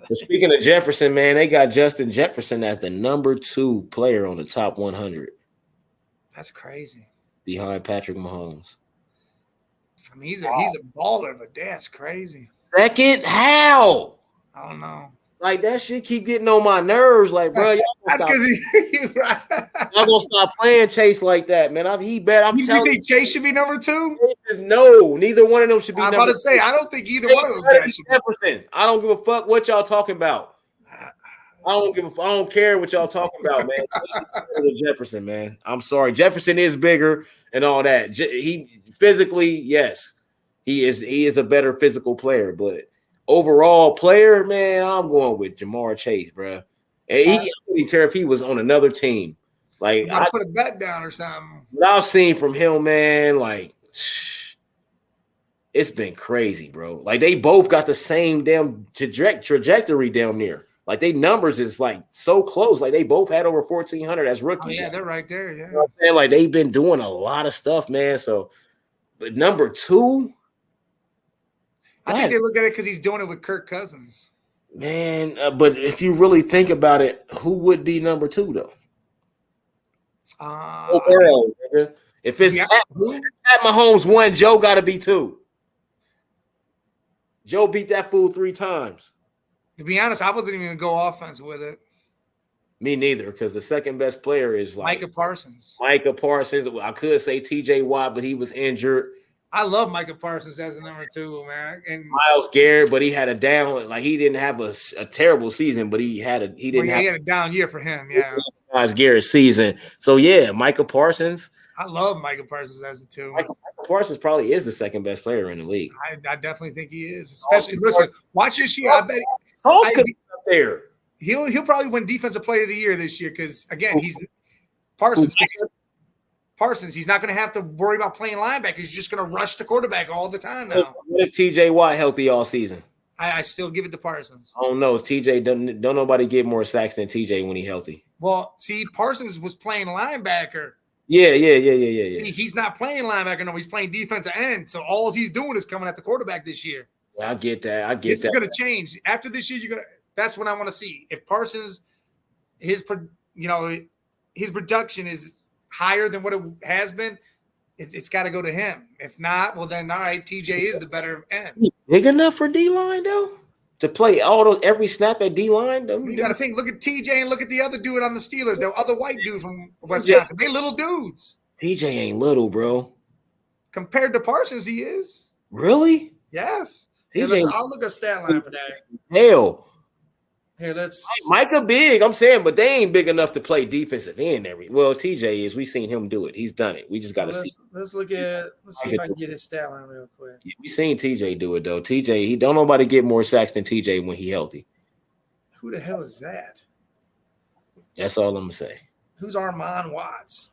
But speaking of Jefferson, man, they got Justin Jefferson as the number 2 player on the top 100. That's crazy. Behind Patrick Mahomes. I mean, he's a baller, but that's crazy. Second, how? I don't know. Like that shit keep getting on my nerves. Like, bro, that's because you're right. I'm gonna stop playing Chase like that, man. You think Chase should be number 2? No, neither one of them should be. I'm about to say I don't think either one of those guys should be. Jefferson. I don't give a fuck what y'all talking about. I don't care what y'all talking about, man. Jefferson, man. I'm sorry. Jefferson is bigger and all that. He physically, yes, he is a better physical player, but overall player, man, I'm going with Jamar Chase, bro. And I don't care if he was on another team. Like I put a bet down or something. What I've seen from him, man, like it's been crazy, bro. Like they both got the same damn trajectory down near. Like they numbers is like so close. Like they both had over 1,400 as rookies. Oh, yeah, they're right there. Yeah, you know what I'm saying? Like they've been doing a lot of stuff, man. So, but number 2. I think they look at it because he's doing it with Kirk Cousins. Man, but if you really think about it, who would be number 2 though? If it's Pat Mahomes 1, Joe got to be 2. Joe beat that fool 3 times. To be honest, I wasn't even going to go offense with it. Me neither, because the second best player is like Micah Parsons. Micah Parsons. I could say T.J. Watt, but he was injured. I love Micah Parsons as a number 2, man. And Myles Garrett, but he had a down. Like he didn't have a terrible season, but he had a he had a down year for him. Yeah, Myles Garrett season. So yeah, Micah Parsons. I love Micah Parsons as a 2. Micah Parsons probably is the second best player in the league. I definitely think he is. Especially listen, watch this year. I bet could be up there. He'll probably win Defensive Player of the Year this year because again he's Parsons. Parsons, he's not going to have to worry about playing linebacker. He's just going to rush the quarterback all the time now. What if T.J. Watt healthy all season? I still give it to Parsons. Oh no, T.J. don't nobody get more sacks than T.J. when he's healthy. Well, see, Parsons was playing linebacker. Yeah. He's not playing linebacker no, he's playing defensive end. So all he's doing is coming at the quarterback this year. Yeah, I get that. This is going to change after this year. That's what I want to see. If Parsons, his production is higher than what it has been, it's got to go to him. If not, well then all right, TJ is the better end. Big enough for D-line though to play every snap at D-line. You got to think. Look at TJ and look at the other dude on the Steelers. The other white dude from Wisconsin. They little dudes. TJ ain't little, bro. Compared to Parsons, he is. Really? Yes. Listen, I'll look at stat line for that. Hell. Here, let's Micah big, I'm saying, but they ain't big enough to play defensive end well, TJ is. We seen him do it. He's done it. We just got to see. Let's see if I can get his stat line real quick. Yeah, we seen TJ do it though. TJ, he don't nobody get more sacks than TJ when he healthy. Who the hell is that? That's all I'm gonna say. Who's Armon Watts?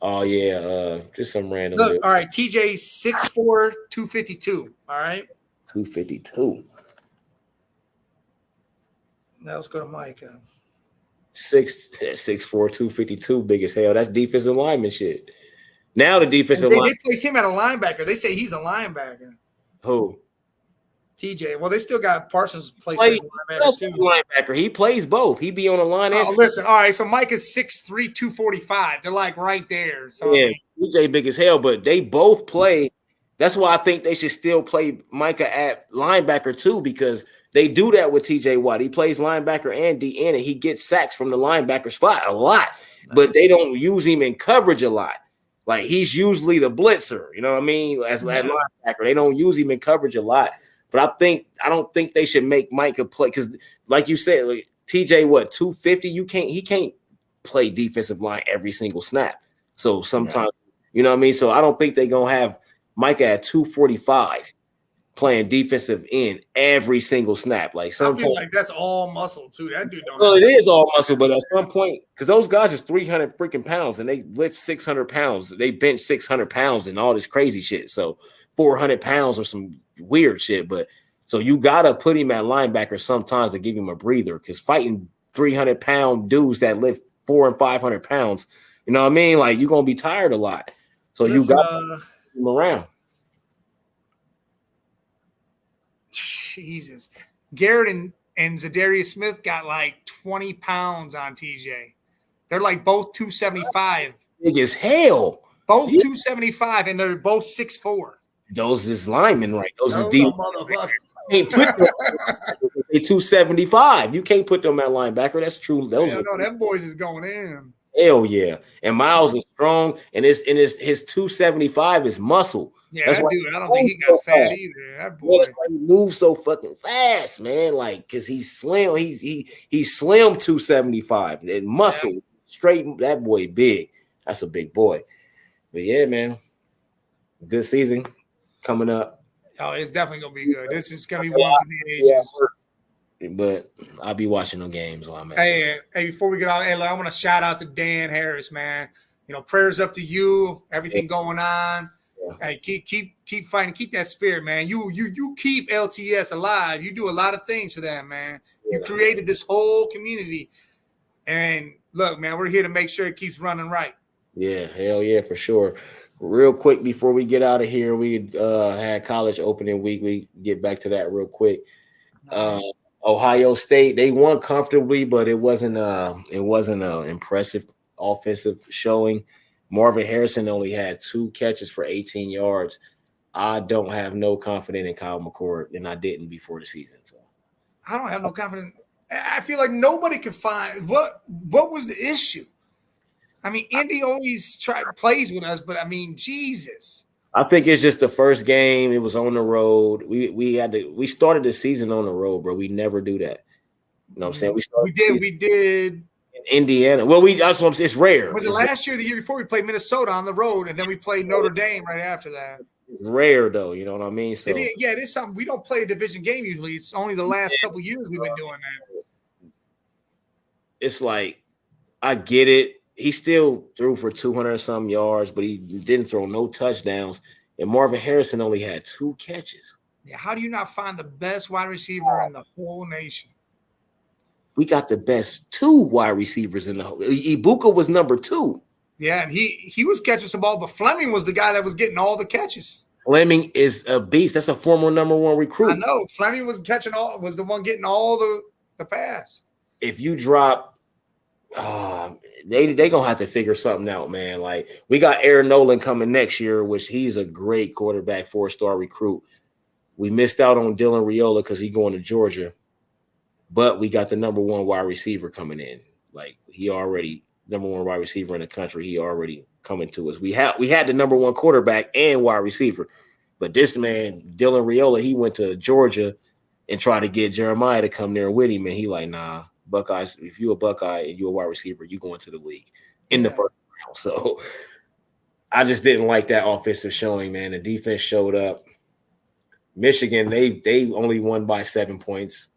Oh yeah, just some random. Look, all right, TJ 6'4", 252. All right, 252. Now let's go to Micah. 6'4", 252, big as hell. That's defensive lineman shit. Now the defensive line. They place him at a linebacker. They say he's a linebacker. Who? TJ. Well, they still got Parsons placed as a linebacker. He plays both. He be on the line. Oh, listen. All right, so Micah's 6'3", 245. They're like right there. So yeah, TJ big as hell, but they both play. That's why I think they should still play Micah at linebacker too, because they do that with TJ Watt. He plays linebacker and DN, and he gets sacks from the linebacker spot a lot, but they don't use him in coverage a lot. Like he's usually the blitzer, you know what I mean? As linebacker, they don't use him in coverage a lot. But I don't think they should make Micah play because, like you said, like, TJ 250? He can't play defensive line every single snap. So sometimes, you know what I mean? So I don't think they're gonna have Micah at 245. Playing defensive end every single snap. Like sometimes, I feel like that's all muscle too. That dude don't. Well, it is all muscle, but at some point, because those guys is 300 freaking pounds and they lift 600 pounds, they bench 600 pounds and all this crazy shit. So 400 pounds or some weird shit. But so you gotta put him at linebacker sometimes to give him a breather, because fighting 300-pound dudes that lift 400 and 500 pounds, you know what I mean? Like you're gonna be tired a lot. So you got to put him around. Jesus. Garrett and Zadarius Smith got like 20 pounds on TJ. They're like both 275. Big as hell. Both 275, and they're both 6'4". Those is linemen, right? Those is deep. They 275. You can't put them at linebacker. That's true. Those no, them boys is going in. Hell yeah. And Miles is strong, and his 275 is muscle. Yeah, that's dude, I don't think he got fat either. That boy. That's why he moves so fucking fast, man. Like, cause he's slim. He's slim 275 and muscle straight. That boy big. That's a big boy. But yeah, man. Good season coming up. Oh, it's definitely gonna be good. This is gonna be one for the ages. Yeah, but I'll be watching the games while I'm at. Hey, before we get out, I want to shout out to Dan Harris, man. You know, prayers up to you. Everything going on. Hey, keep fighting, keep that spirit, man. You keep LTS alive. You do a lot of things for them, man. You created this whole community, and look, man, we're here to make sure it keeps running right. Yeah, hell yeah, for sure. Real quick before we get out of here, we had college opening week. We get back to that real quick. Ohio State, they won comfortably, but it wasn't an impressive offensive showing. Marvin Harrison only had 2 catches for 18 yards. I don't have no confidence in Kyle McCord, and I didn't before the season. So I don't have no confidence. I feel like nobody could find what was the issue. I mean, Indy always plays with us, but I mean, Jesus. I think it's just the first game. It was on the road. We started the season on the road, bro. We never do that. You know what I'm saying? We did in Indiana. Well, that's what I'm saying. It's rare. Was it last year or the year before we played Minnesota on the road, and then we played Notre Dame right after that? It's rare though, you know what I mean? So it is something. We don't play a division game usually. It's only the last couple of years we've been doing that. It's like I get it. He still threw for 200 some yards, but he didn't throw no touchdowns. And Marvin Harrison only had 2 catches. Yeah, how do you not find the best wide receiver in the whole nation? We got the best 2 wide receivers in the whole. Ibuka was number 2. Yeah, and he was catching some ball, but Fleming was the guy that was getting all the catches. Fleming is a beast. That's a former number 1 recruit. I know. Fleming was the one getting all the pass. If you drop, they gonna have to figure something out, man. Like we got Aaron Nolan coming next year, which he's a great quarterback, 4-star recruit. We missed out on Dylan Raiola because he's going to Georgia, but we got the number 1 wide receiver coming in. Like he already number 1 wide receiver in the country. He already coming to us. We had the number 1 quarterback and wide receiver, but this man Dylan Raiola, he went to Georgia and tried to get Jeremiah to come there with him, and he like, nah. Buckeyes, if you're a Buckeye and you're a wide receiver, you go into the league in the first round. So I just didn't like that offensive showing, man. The defense showed up. Michigan, they only won by 7 points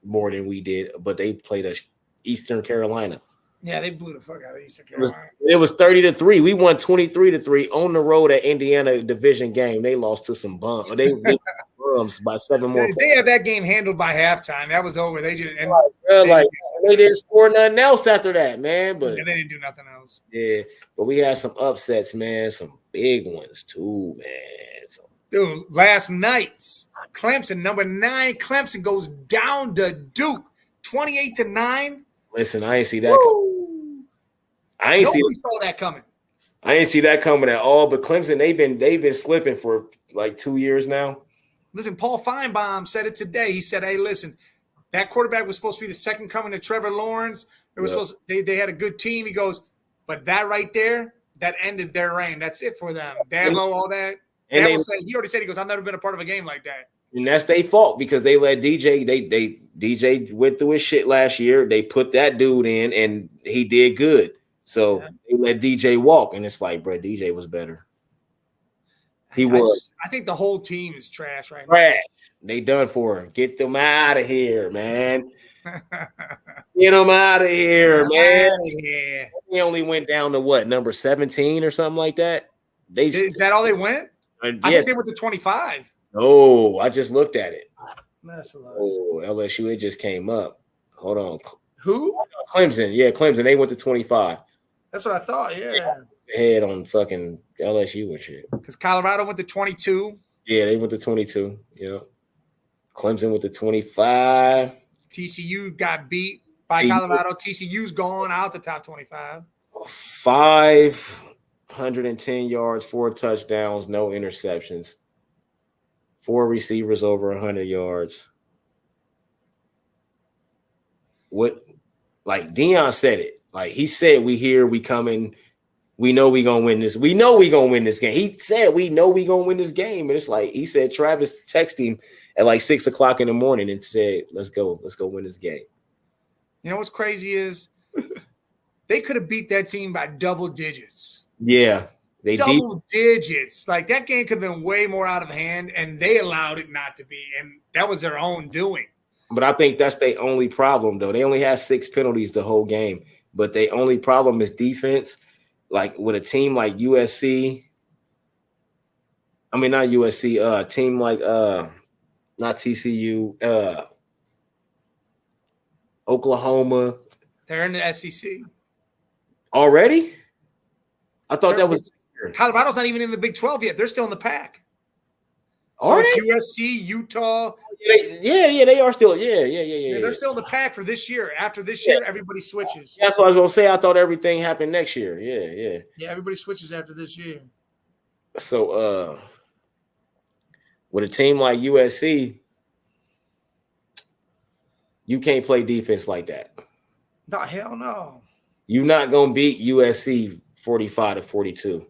more than we did, but they played us Eastern Carolina. Yeah, they blew the fuck out of Eastern Carolina. It was 30-3. We won 23-3 on the road at Indiana division game. They lost to some bums. They bums by 7 more. They had that game handled by halftime. That was over. They just they didn't score nothing else after that, man. But they didn't do nothing else. Yeah, but we had some upsets, man. Some big ones too, man. Dude, last night's Clemson, number 9. Clemson goes down to Duke, 28-9. Listen, I ain't see that. Nobody saw that coming. I ain't see that coming at all. But Clemson, they've been slipping for like 2 years now. Listen, Paul Feinbaum said it today. He said, "Hey, listen, that quarterback was supposed to be the second coming of Trevor Lawrence. They had a good team." He goes, "But that right there, that ended their reign. That's it for them. Dabo, all that." And he already said, he goes, "I've never been a part of a game like that." And that's their fault because they let DJ. DJ went through his shit last year. They put that dude in, and he did good. So they let DJ walk, and it's like, bro, DJ was better. I think the whole team is trash right now. They done for him. Get them out of here, man. Get them out of here, man. He only went down to what, number 17 or something like that? Is that all they went? Yes. I think they went to 25. Oh, I just looked at it. That's a lot. Oh, LSU, it just came up. Hold on. Who? Clemson. Yeah, Clemson. They went to 25. That's what I thought. Yeah. Head on fucking LSU and shit. Because Colorado went to 22. Yeah, they went to 22. Yeah. Clemson went to 25. TCU got beat by Colorado. TCU's gone out the top 25. 510 yards, 4 touchdowns, no interceptions. 4 receivers over 100 yards. What? Like Deion said it. Like he said, we here, we coming. We know we gonna win this. We know we gonna win this game. He said we know we gonna win this game. And it's like he said Travis texted him at like 6 o'clock in the morning and said, let's go win this game. You know what's crazy is they could have beat that team by double digits. Yeah. Double digits. Like that game could have been way more out of hand, and they allowed it not to be. And that was their own doing. But I think that's their only problem, though. They only had 6 penalties the whole game. But their only problem is defense. Like with a team like USC, I mean not USC, a team like not TCU, Oklahoma. They're in the SEC Already? I thought that was Colorado's not even in the Big 12 yet. They're still in the pack. So Are it's USC, Utah. Yeah, they are still. Yeah. They're still in the pack for this year. After this year, everybody switches. That's what I was gonna say. I thought everything happened next year. Yeah. Yeah, everybody switches after this year. So with a team like USC, you can't play defense like that. No, hell no. You're not gonna beat USC 45-42.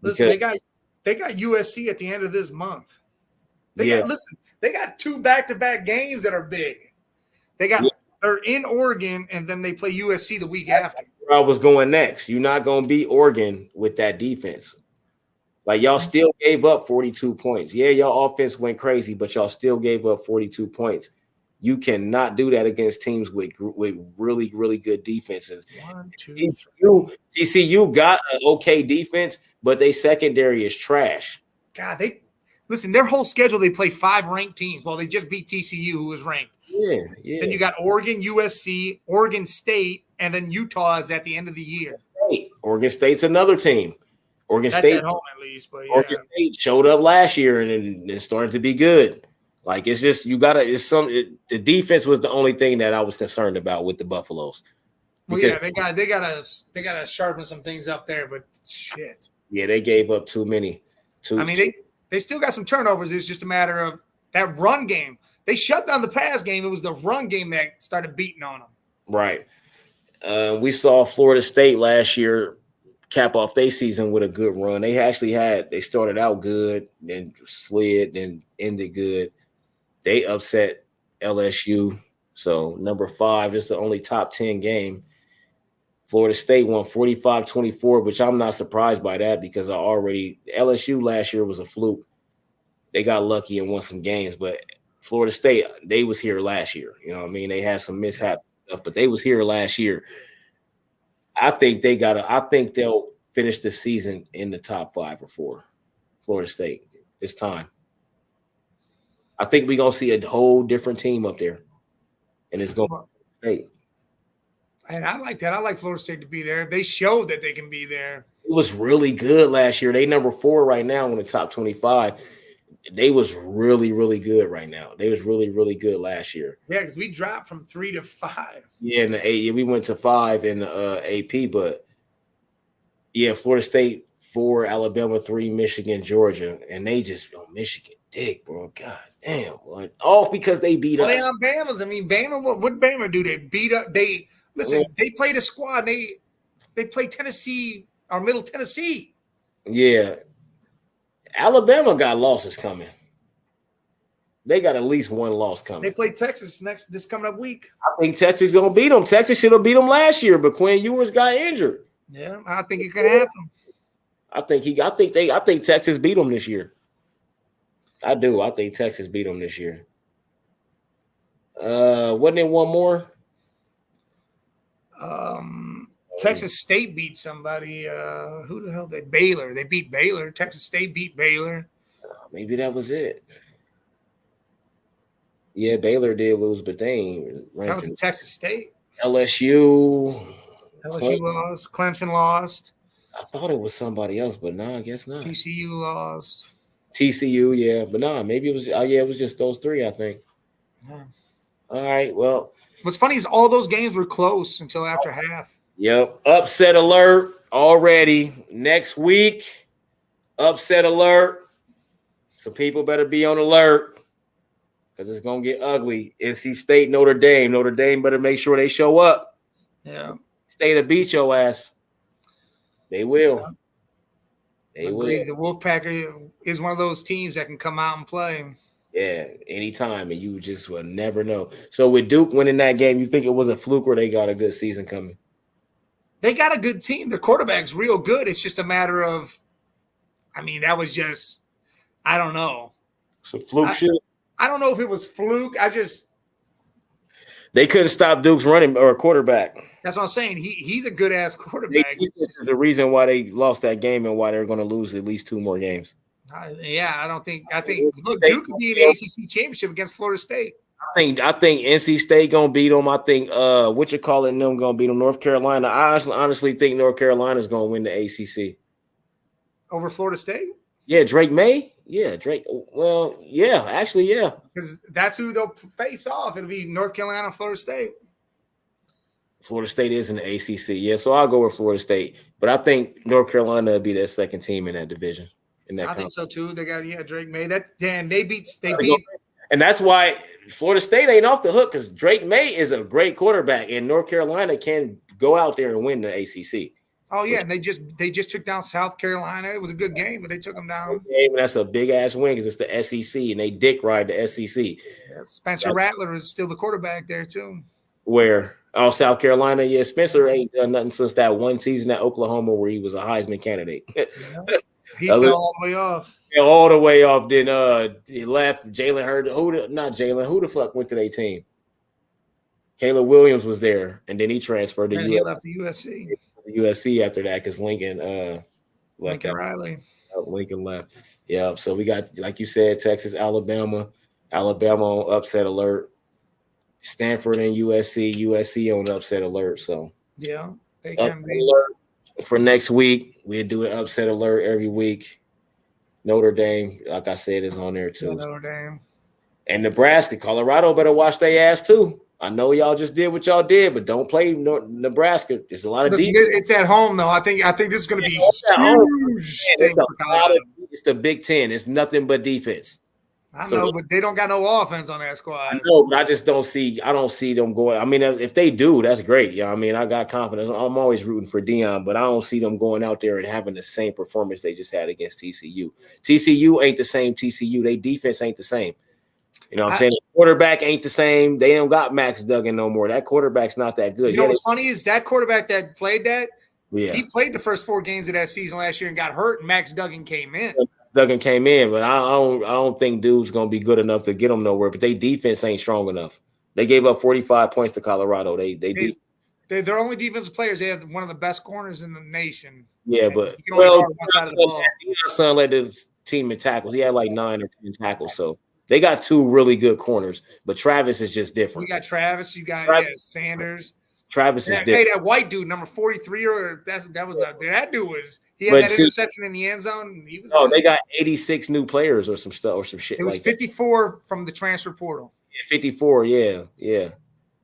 Listen, they got USC at the end of this month. They got 2 back-to-back games that are big. They're in Oregon, and then they play USC the week after. Where I was going next. You're not gonna beat Oregon with that defense. Like y'all still gave up 42 points. Yeah, y'all offense went crazy, but y'all still gave up 42 points. You cannot do that against teams with really, really good defenses. 1, 2, 3. TCU got an okay defense, but they secondary is trash. God, their whole schedule, they play 5 ranked teams. Well, they just beat TCU, who was ranked. Yeah. Then you got Oregon, USC, Oregon State, and then Utah is at the end of the year. Oregon State's another team. That's State at home at least, but yeah. Oregon State showed up last year and it started to be good. Like it's just the defense was the only thing that I was concerned about with the Buffaloes. Well, yeah, they gotta sharpen some things up there, but shit. Yeah, they gave up too many. They still got some turnovers. It's just a matter of that run game. They shut down the pass game. It was the run game that started beating on them. Right. We saw Florida State last year cap off their season with a good run. They started out good, then slid, then ended good. They upset LSU. So number 5 is the only top 10 game. Florida State won 45-24, which I'm not surprised by that because LSU last year was a fluke. They got lucky and won some games, but Florida State, they was here last year. You know what I mean? They had some mishap stuff, but they was here last year. I think they'll finish the season in the top 5 or 4. Florida State. It's time. I think we're gonna see a whole different team up there. And it's gonna be State. And I like that. I like Florida State to be there. They showed that they can be there. It was really good last year. They number 4 right now in the top 25. They was really, really good right now. They was really, really good last year. Yeah, because we dropped from 3 to 5. Yeah, in the 8, we went to 5 in the AP, but yeah, Florida State 4, Alabama 3, Michigan, Georgia, and they just Michigan dick, bro. God damn, all because they beat us. They on Bama's. I mean, Bama. What Bama do? They beat up. They played a squad. They played Tennessee or Middle Tennessee. Yeah. Alabama got losses coming. They got at least one loss coming. They play Texas this coming up week. I think Texas is gonna beat them. Texas should have beat them last year, but Quinn Ewers got injured. Yeah, I think it could happen. I think Texas beat them this year. I do. I think Texas beat them this year. Wasn't there one more? Texas State beat somebody. Who the hell? Baylor. They beat Baylor. Texas State beat Baylor. Maybe that was it. Yeah, Baylor did lose, but they ain't. That was Texas State. LSU lost. Clemson lost. I thought it was somebody else, but no, I guess not. TCU lost. TCU, yeah, but no, maybe it was. It was just those 3, I think. Yeah. All right, well. What's funny is all those games were close until after half. Yep, upset alert already. Next week, upset alert. So people better be on alert because it's going to get ugly. NC State, Notre Dame. Notre Dame better make sure they show up. Yeah. Stay to beat your ass. They will. Yeah. They will. The Wolfpack is one of those teams that can come out and play. Yeah, anytime, and you just will never know. So with Duke winning that game, you think it was a fluke or they got a good season coming? They got a good team. The quarterback's real good. It's just a matter of, that was just, I don't know. Some fluke shit? I don't know if it was fluke. They couldn't stop Duke's running or quarterback. That's what I'm saying. He's a good-ass quarterback. This is the reason why they lost that game and why they're going to lose at least 2 more games. I think look, Duke could be in the ACC championship against Florida State. I think NC State gonna beat them. I think them gonna beat them. North Carolina. I honestly think North Carolina's gonna win the ACC. over Florida State. Yeah, Drake May. Yeah, Drake. Well, yeah, actually, yeah. Because that's who they'll face off. It'll be North Carolina, Florida State. Florida State is in the ACC. Yeah, so I'll go with Florida State. But I think North Carolina will be their second team in that division. I think so too. They got Drake May. They beat. And that's why Florida State ain't off the hook because Drake May is a great quarterback, and North Carolina can go out there and win the ACC. Oh yeah, and they just took down South Carolina. It was a good game, but they took them down. That's a big ass win because it's the SEC, and they dick ride the SEC. Yeah, Spencer Rattler is still the quarterback there too. Where? Oh, South Carolina. Yeah, Spencer ain't done nothing since that one season at Oklahoma where he was a Heisman candidate. Yeah. He fell all the way off. All the way off. Then he left. Jalen Hurd. Not Jalen. Who the fuck went to their team? Caleb Williams was there, and then he transferred to he left the USC. USC after that because Lincoln Lincoln Riley. Lincoln left. Yeah. So we got, like you said, Texas, Alabama on upset alert. Stanford and USC on upset alert. So yeah, they can be. Alert for next week. We'll do an upset alert every week. Notre Dame, like I said, is on there too. Yeah, Notre Dame. And Nebraska, Colorado better watch their ass too. I know y'all just did what y'all did, but don't play Nebraska. There's a lot of defense. It's at home though. I think this is going to be huge. It's the Big Ten. It's nothing but defense. I know, but they don't got no offense on that squad. I know, but I just don't see. I don't see them going. I mean, if they do, that's great. Yeah, I mean, I got confidence. I'm always rooting for Deion, but I don't see them going out there and having the same performance they just had against TCU. TCU ain't the same TCU. They defense ain't the same. You know what I'm saying? The quarterback ain't the same. They don't got Max Duggan no more. That quarterback's not that good. You know what's funny is that quarterback that played that. Yeah, he played the first 4 games of that season last year and got hurt. And Max Duggan came in. Duggan came in, but I don't think dude's gonna be good enough to get them nowhere. But they defense ain't strong enough. They gave up 45 points to Colorado. They're only defensive players. They have one of the best corners in the nation. Yeah, but one side of the ball. Son led the team in tackles. He had like 9 or 10 tackles. So they got 2 really good corners. But Travis is just different. You got Travis. You got Sanders. Travis is different. Hey, that white dude, number 43, or that was not that dude was. He had that interception in the end zone. He was. Oh, they got 86 new players or some stuff or some shit. It was 54 from the transfer portal. Yeah, 54. Yeah.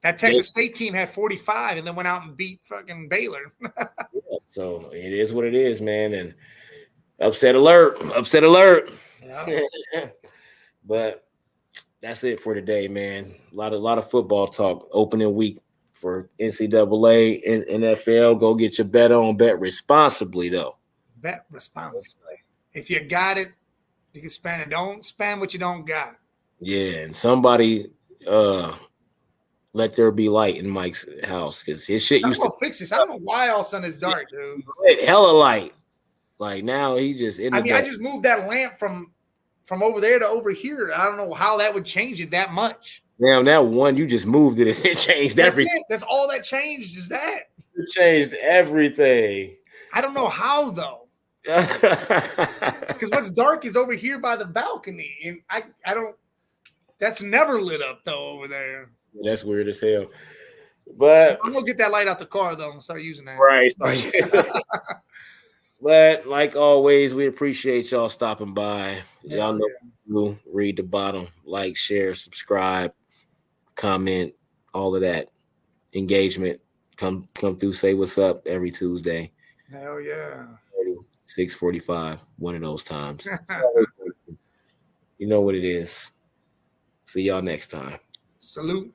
That Texas State team had 45 and then went out and beat fucking Baylor. So it is what it is, man. And upset alert. Yeah. But that's it for today, man. A lot of football talk. Opening week for NCAA and NFL. Go get your bet on. Bet responsibly, though. Bet responsibly. If you got it, you can spend it. Don't spend what you don't got. Yeah, and somebody let there be light in Mike's house because his shit used to fix this. I don't know why all of a sudden it's dark, dude. Hella light. Like now he just I just moved that lamp from over there to over here. I don't know how that would change it that much. Damn, that one you just moved it and it changed everything. That's all that changed is that. It changed everything. I don't know how though. Because what's dark is over here by the balcony, and I don't. That's never lit up though over there. That's weird as hell. But I'm gonna get that light out the car though and start using that. Right. But like always, we appreciate y'all stopping by. Y'all know you read the bottom, like, share, subscribe, comment, all of that engagement. Come through, say what's up every Tuesday. Hell yeah. 6:45, one of those times. You know what it is. See y'all next time. Salute.